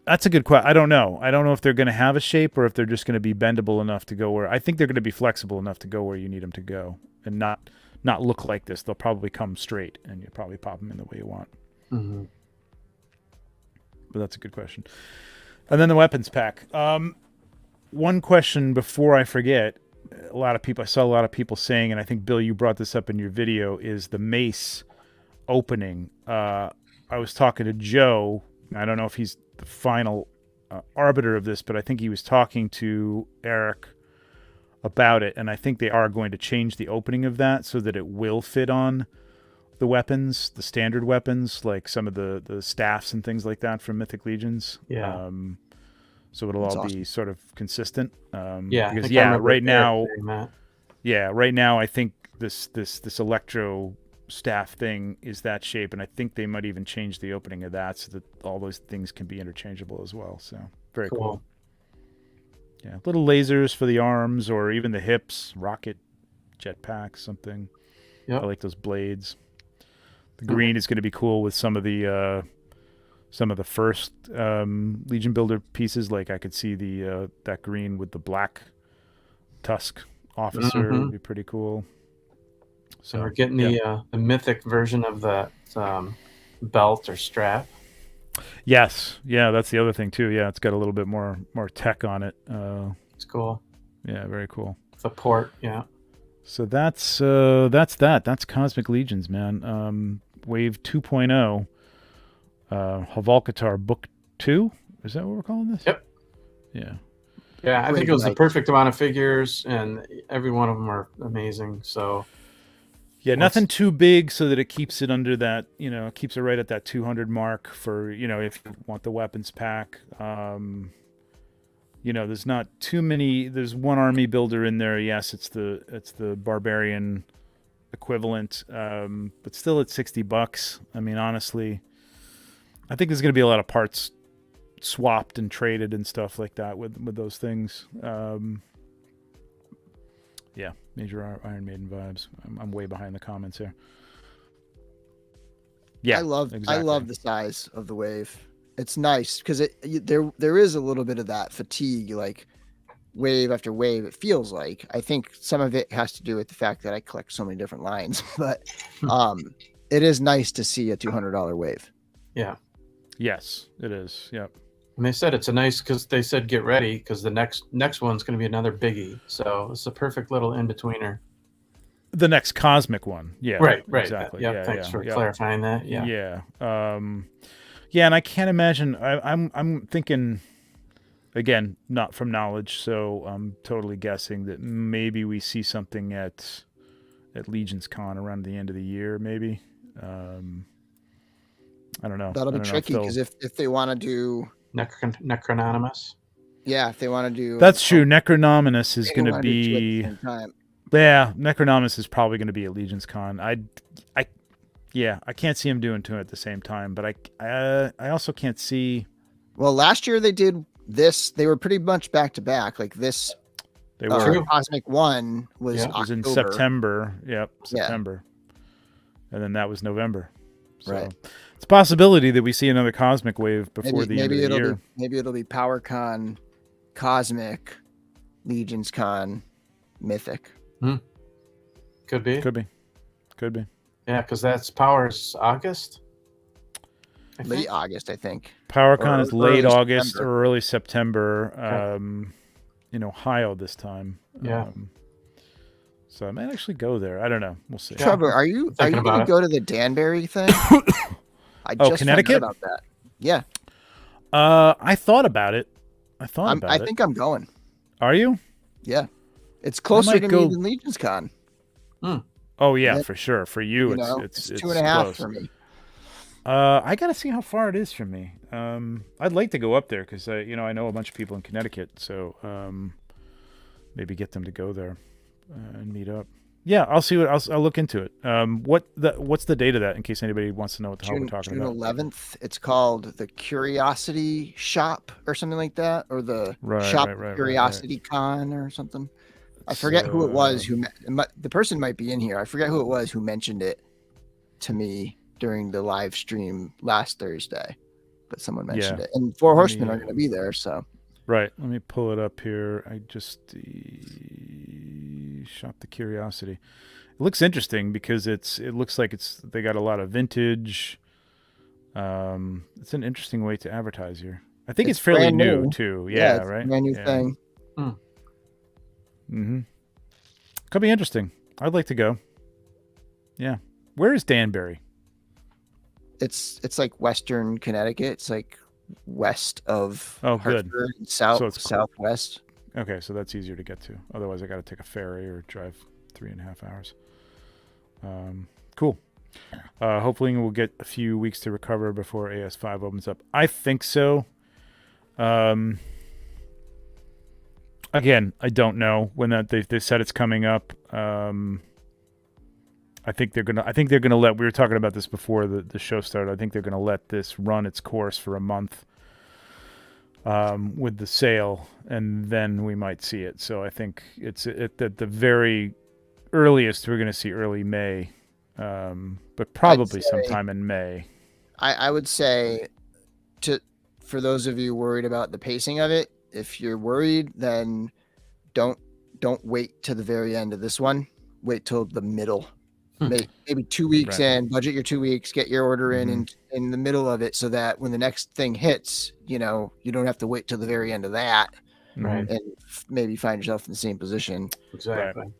That's a good question. I don't know. I don't know if they're going to have a shape or if they're just going to be bendable enough to go where. I think they're going to be flexible enough to go where you need them to go and not look like this. They'll probably come straight, and you probably pop them in the way you want. Mm-hmm. But that's a good question. And then the weapons pack. One question before I forget. I saw a lot of people saying, and I think Bill, you brought this up in your video, is the mace opening. I was talking to Joe. I don't know if he's the final arbiter of this, but I think he was talking to Eric about it, and I think they are going to change the opening of that so that it will fit on the weapons, the standard weapons, like some of the staffs and things like that from Mythic Legions. Yeah. So it'll all be sort of consistent. Because right now I think this electro staff thing is that shape, and I think they might even change the opening of that so that all those things can be interchangeable as well. So very cool. Yeah, little lasers for the arms or even the hips, rocket jetpack, something. I like those blades. The green is going to be cool with some of the first Legion Builder pieces. Like I could see that green with the black tusk officer would be pretty cool. So we're getting the mythic version of that belt or strap. Yes, that's the other thing too. Yeah, it's got a little bit more tech on it. It's cool. Yeah, very cool. The port, yeah. So that's that. That's Cosmic Legions, man. Wave 2.0. Havalkatar Book 2. Is that what we're calling this? Yep. Yeah. Yeah, I think it was the perfect amount of figures, and every one of them are amazing. So Yeah, nothing too big so that it keeps it under that, keeps it right at that 200 mark for, if you want the weapons pack. There's not too many. There's one army builder in there. Yes, it's the barbarian equivalent, but still at $60. I mean, honestly, I think there's going to be a lot of parts swapped and traded and stuff like that with those things. Yeah, major Iron Maiden vibes. I'm way behind the comments here. Yeah, I love the size of the wave. It's nice because there is a little bit of that fatigue, like wave after wave. It feels like. I think some of it has to do with the fact that I collect so many different lines, but it is nice to see a $200 wave. Yeah. Yes, it is. Yep. And they said it's a nice, because they said get ready because the next one's going to be another biggie. So it's a perfect little in-betweener. The next cosmic one. Yeah. Right. Exactly. Yeah. Thanks for clarifying that. Yeah. Yeah. Yeah, and I can't imagine. I'm thinking, again, not from knowledge, so I'm totally guessing that maybe we see something at Legions Con around the end of the year, maybe. I don't know. That'll be tricky because if they want to do Necrononymous. Yeah, if they want to do. That's true. Necronominus is going to be. Yeah, Necronominus is probably going to be at Legions Con. I can't see him doing two at the same time, but I also can't see. Well, last year they did this. They were pretty much back to back. Like this. They were. Cosmic One was in September. Yep, September. Yeah. And then that was November. So right. It's a possibility that we see another cosmic wave before the end of the year. Maybe it'll be PowerCon, Cosmic, Legions Con, Mythic. Could be. Yeah, because that's Power's August. Late August, I think. PowerCon is late August or early September. Okay. In Ohio this time. Yeah. So I might actually go there. I don't know. We'll see. Trevor, are you going to go to the Danbury thing? I just Connecticut? About that. Yeah. I thought about it. I think I'm going. Are you? Yeah. It's closer to me than Legions Con. Oh yeah, for sure. For you, it's 2.5 close. for me. I gotta see how far it is from me. I'd like to go up there because I know a bunch of people in Connecticut, so maybe get them to go there and meet up. Yeah, I'll see I'll look into it. What's the date of that in case anybody wants to know what the hell we're talking about? June 11th. It's called the Curiosity Shop or something like that, or the Curiosity Con or something. I forget who it was the person might be in here. I forget who it was who mentioned it to me during the live stream last Thursday, but someone mentioned it. And Four Horsemen are going to be there, so. Right. Let me pull it up here. I just shop the Curiosity. It looks interesting because it looks like they got a lot of vintage. It's an interesting way to advertise here. I think it's fairly new too. Yeah, right. Brand new thing. Mm-hmm. Could be interesting. I'd like to go. Yeah. Where is Danbury? It's like Western Connecticut. It's like west of Hartford, good. Southwest. Okay, so that's easier to get to. Otherwise, I got to take a ferry or drive 3.5 hours. Cool. Hopefully, we'll get a few weeks to recover before AS5 opens up. I think so. Again, I don't know when they said it's coming up. I think they're gonna let. We were talking about this before the show started. I think they're gonna let this run its course for a month with the sale, and then we might see it. So I think it's at the very earliest we're gonna see early May, but probably sometime in May. I would say for those of you worried about the pacing of it, if you're worried, then don't wait to the very end of this one. Wait till the middle. Maybe 2 weeks in, budget your 2 weeks, get your order in the middle of it so that when the next thing hits, you don't have to wait till the very end of that. Right. And maybe find yourself in the same position. Exactly. Right.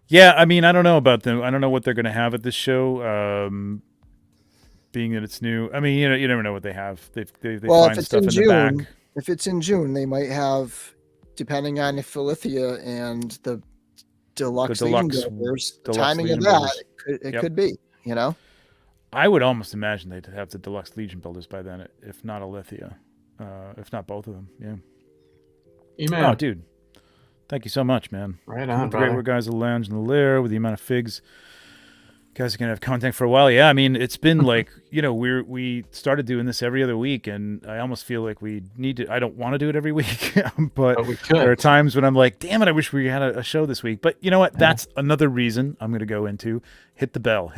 Yeah, I mean, I don't know about them. I don't know what they're going to have at this show. Being that it's new, I mean, you never know what they have. They find stuff in the back. If it's in June, they might have, depending on if Philithia and deluxe The Legion deluxe- builders, deluxe timing Legion of that, builders. it Yep. could be, you know. I would almost imagine they'd have the deluxe Legion builders by then, if not Alethea, if not both of them. Yeah. Email. Oh, dude. Thank you so much, man. Right Keep on, up the great brother. work, guys. The lounge and the lair with the amount of figs. Guys are gonna have content for a while. Yeah, I mean, it's been like, you know, we started doing this every other week, and I almost feel like we need to. I don't want to do it every week, but we could. there are times when I'm like, damn it, I wish we had a show this week. But you know what? Yeah. That's another reason I'm gonna go into. Hit the bell,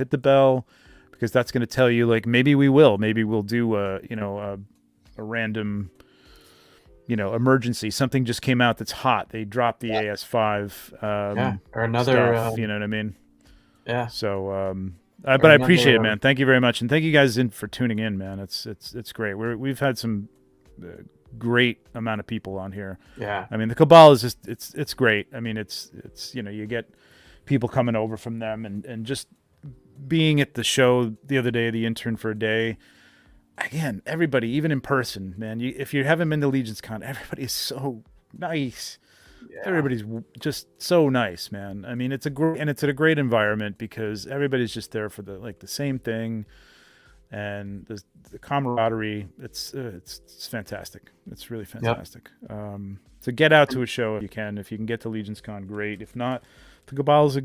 because that's gonna tell you, like, maybe we will. Maybe we'll do a random, emergency. Something just came out that's hot. They dropped the AS5. Or another. Stuff, you know what I mean? Yeah. So, but I appreciate it, man. Thank you very much, and thank you guys for tuning in, man. It's great. We've had some great amount of people on here. Yeah. I mean, the Cabal is just it's great. I mean, it's you get people coming over from them, and just being at the show the other day, the intern for a day. Again, everybody, even in person, man. If you haven't been to Legions Con, everybody is so nice. Yeah. Everybody's just so nice, man. I mean, it's a great environment because everybody's just there for the same thing, and the camaraderie. It's fantastic. It's really fantastic. Yep. So get out to a show if you can. If you can get to Legions Con, great. If not, the Cabal is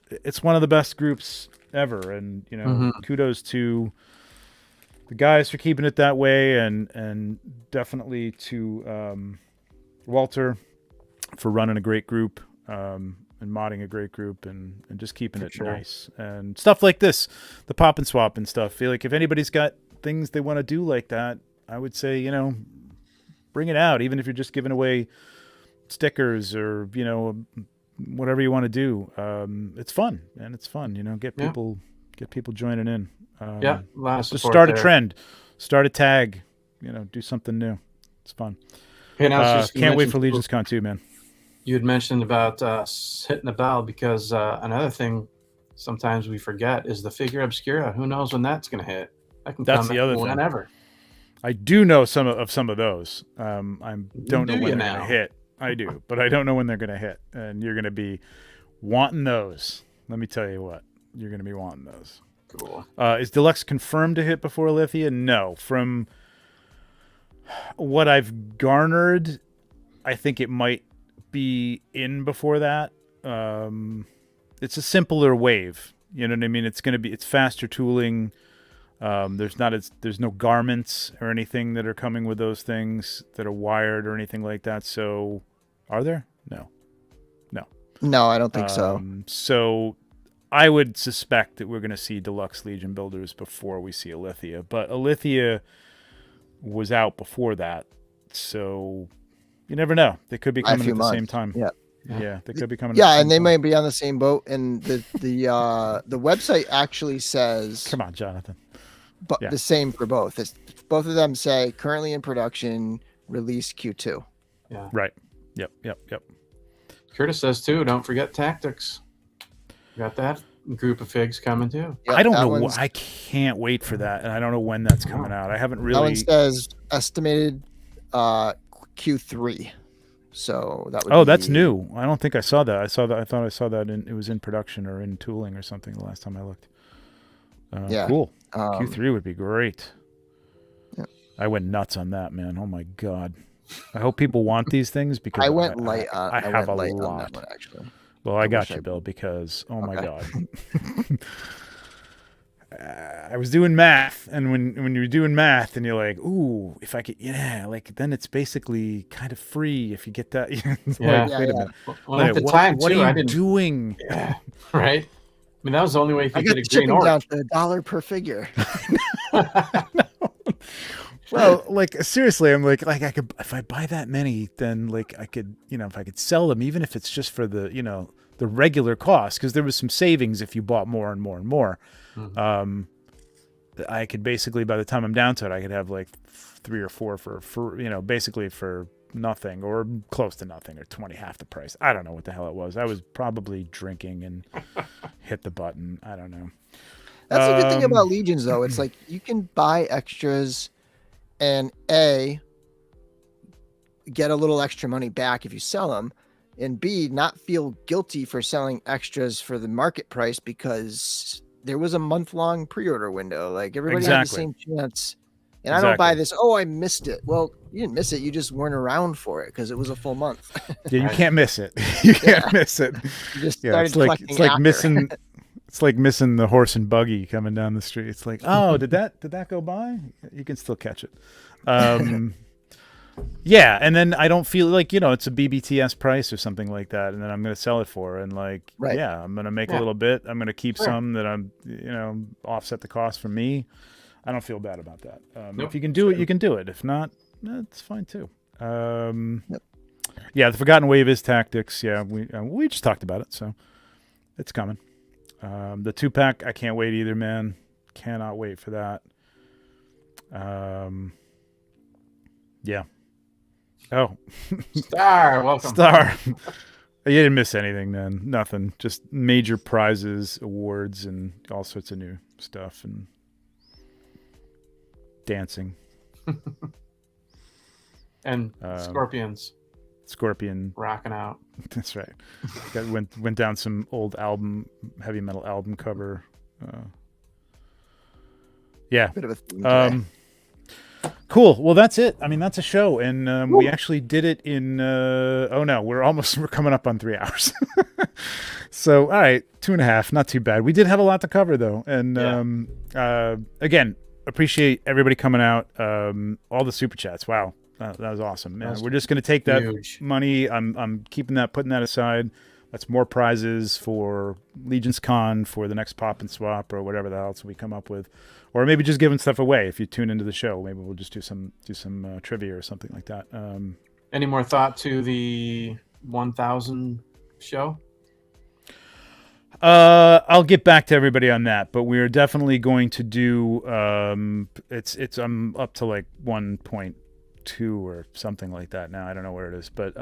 it's one of the best groups ever, and kudos to the guys for keeping it that way, and definitely to Walter for running a great group, and modding a great group, and just keeping it nice and stuff like this, the pop and swap and stuff. Feel like if anybody's got things they want to do like that, I would say, bring it out, even if you're just giving away stickers or, whatever you want to do. It's fun, and it's fun, get people joining in. A lot of support. Just start there. a trend, start a tag, do something new. It's fun. Okay, now can't wait for Legions Con too, man. You had mentioned about hitting the bell, because another thing sometimes we forget is the figure obscura. Who knows when that's going to hit? That can That's come the other thing. whenever. I do know some of those. I don't know when they're going to hit. I do, but I don't know when they're going to hit. And you're going to be wanting those. Let me tell you what. You're going to be wanting those. Cool. Is Deluxe confirmed to hit before Alethea? No. From what I've garnered, I think it might be in before that. It's a simpler wave. You know what I mean? It's faster tooling. There's no garments or anything that are coming with those things that are wired or anything like that. So, are there? No, I don't think so. So, I would suspect that we're going to see Deluxe Legion builders before we see Alethea. But Alethea was out before that, so you never know. They could be coming at the same time. Yeah, they could be coming. Yeah, and they might be on the same boat. And the website actually says, "Come on, Jonathan." But the same for both. Both of them say currently in production, release Q2. Yeah. Right. Yep. Curtis says too. Don't forget tactics. Got that group of figs coming too. Yep, I don't know. I can't wait for that, and I don't know when that's coming out. I haven't really. That one says estimated Q3. So that would. Oh, that's new. I don't think I saw that. I thought I saw that it was in production or in tooling or something the last time I looked. Cool. Q3 would be great. Yeah. I went nuts on that, man. Oh my god. I hope people want these things because I went light on. I have a light lot. on that one, actually. Well, I got you, Bill, because my god. I was doing math, and when you're doing math, and you're like, "Ooh, if I could, then it's basically kind of free if you get that." Wait a minute. Well, at the time, what too, are you doing? Yeah, right. I mean, that was the only way you could get a green orc. orc. Down to $1 per figure. Well, seriously, I'm like I could, if I buy that many, then I could, if I could sell them, even if it's just for the, the regular cost, because there was some savings if you bought more and more and more. Mm-hmm. I could basically, by the time I'm down to it, I could have 3 or 4 for basically for nothing or close to nothing, or 20, half the price. I don't know what the hell it was. I was probably drinking and hit the button. I don't know. That's a good thing about Legions, though. It's you can buy extras and get a little extra money back if you sell them, and B, not feel guilty for selling extras for the market price because there was a month-long pre-order window. Like everybody had the same chance. And I don't buy this. Oh, I missed it. Well, you didn't miss it. You just weren't around for it because it was a full month. Yeah, you can't miss it. You can't miss it. You just started it's like missing. It's like missing the horse and buggy coming down the street. It's like, oh, did that go by? You can still catch it. Yeah, and then I don't feel like, it's a BBTS price or something like that, and then I'm going to sell it for, and like, yeah, I'm going to make a little bit. I'm going to keep some that I'm, offset the cost for me. I don't feel bad about that. If you can do it, you can do it. If not, it's fine too. Yeah, the Forgotten Wave is tactics. Yeah, we just talked about it, so it's coming. The 2-pack, I can't wait either, man. Cannot wait for that. Yeah. Oh. Star, welcome. Star. You didn't miss anything, man. Nothing. Just major prizes, awards, and all sorts of new stuff, and dancing. And Scorpions. Scorpion. Rocking out. That's right. Went down some old heavy metal album cover. Yeah. Bit of a theme cool. Well, that's it. I mean, that's a show, and we actually did it in. We're coming up on 3 hours. So, all right, 2.5, not too bad. We did have a lot to cover though, and again, appreciate everybody coming out. All the super chats. Wow. That was awesome, man. We're just going to take that money. I'm keeping that, putting that aside. That's more prizes for Legions Con for the next Pop and Swap or whatever the else we come up with, or maybe just giving stuff away. If you tune into the show, maybe we'll just do some trivia or something like that. Any more thought to the 1,000 show? I'll get back to everybody on that, but we're definitely going to do. I'm up to like 1.2 or something like that now. I don't know where it is, but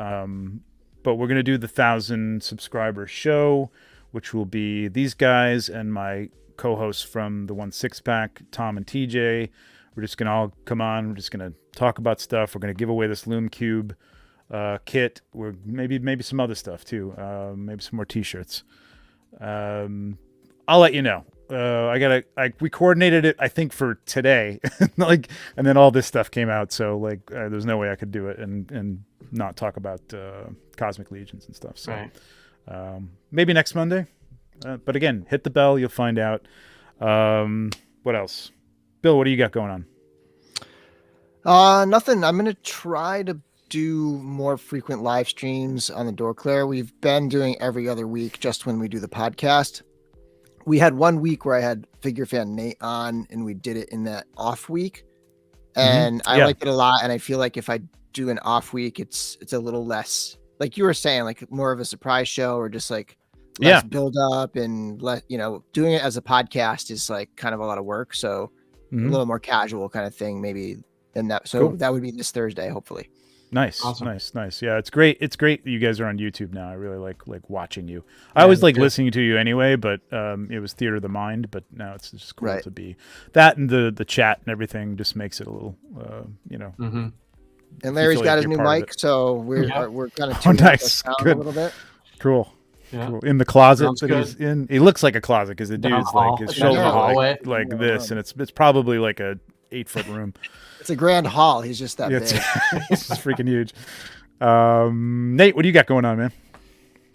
we're going to do the 1,000 subscriber show, which will be these guys and my co-hosts from the 1/6-pack, Tom and TJ. We're just going to all come on. We're just going to talk about stuff. We're going to give away this Loom Cube kit. We're maybe some other stuff too. Maybe some more t-shirts. I'll let you know. We coordinated it, I think, for today, and then all this stuff came out. So there's no way I could do it and not talk about Cosmic Legions and stuff. So maybe next Monday. But again, hit the bell. You'll find out. What else? Bill, what do you got going on? Nothing. I'm going to try to do more frequent live streams on the Door Clear. We've been doing every other week just when we do the podcast. We had 1 week where I had Figure Fan Nate on, and we did it in that off week. And I liked it a lot. And I feel like if I do an off week, it's a little less, like you were saying, like more of a surprise show, or just like less build up, and doing it as a podcast is like kind of a lot of work. So a little more casual kind of thing, maybe than that. So that would be this Thursday, hopefully. Nice. Awesome. Nice. Yeah, it's great. It's great that you guys are on YouTube now. I really like watching you. I always like listening to you anyway, but it was theater of the mind. But now it's just cool to be that, and the chat and everything just makes it a little, And Larry's got his new mic, so we're kind of tuning nice. Good. A little bit. Cool. Yeah. Cool. In the closet that he's in, he looks like a closet because the dude's like his shoulders are like this, and it's probably like a 8-foot room. It's a grand hall. He's just that big. It's just freaking huge. Nate, what do you got going on, man?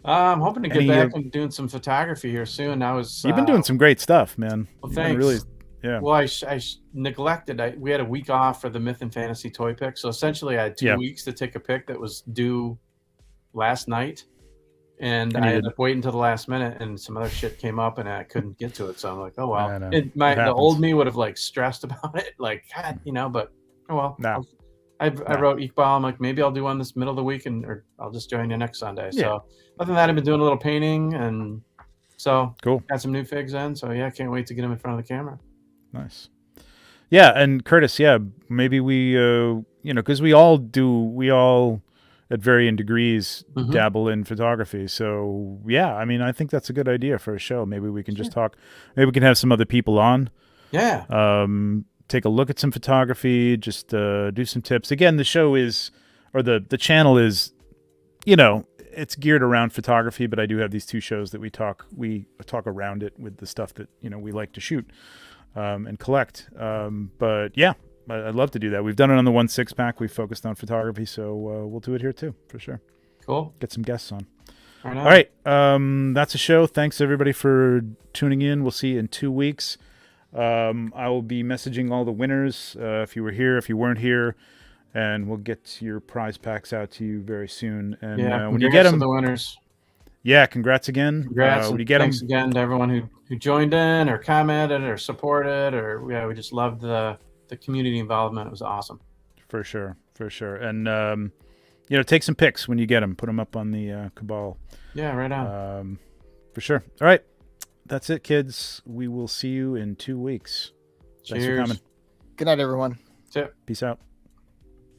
I'm hoping to get back and doing some photography here soon. You've been doing some great stuff, man. Well, thanks. Really, yeah. Well, I neglected. We had a week off for the Myth and Fantasy toy pick, so essentially I had 2 weeks to take a pick that was due last night. And I ended up waiting until the last minute, and some other shit came up, and I couldn't get to it. So I'm like, oh well. The old me would have like stressed about it, like God, but oh well. No. I wrote Iqbal. I'm like, maybe I'll do one this middle of the week, or I'll just join you next Sunday. Yeah. So other than that, I've been doing a little painting, and so got some new figs in. So yeah, can't wait to get them in front of the camera. Nice. Yeah, and Curtis, maybe we, because we all at varying degrees dabble in photography. So yeah, I mean, I think that's a good idea for a show. Maybe we can just talk. Maybe we can have some other people on. Yeah. Take a look at some photography. Just do some tips. Again, the show is, or the channel is, it's geared around photography, but I do have these 2 shows that we talk around it with the stuff that, we like to shoot and collect. But yeah, I'd love to do that. We've done it on the 1/6 pack. We've focused on photography, so we'll do it here too, for sure. Cool. Get some guests on. Right on. All right. That's a show. Thanks everybody for tuning in. We'll see you in 2 weeks. I will be messaging all the winners if you were here, if you weren't here, and we'll get your prize packs out to you very soon. And when you get them, to the winners. Yeah, congrats again. Congrats. When you get thanks them, again to everyone who joined in or commented or supported, or we just loved the community involvement. It was awesome. For sure. And take some pics when you get them. Put them up on the Cabal. Yeah, right on. For sure. All right. That's it, kids. We will see you in 2 weeks. Cheers. Thanks for coming. Good night, everyone. That's it. Peace out.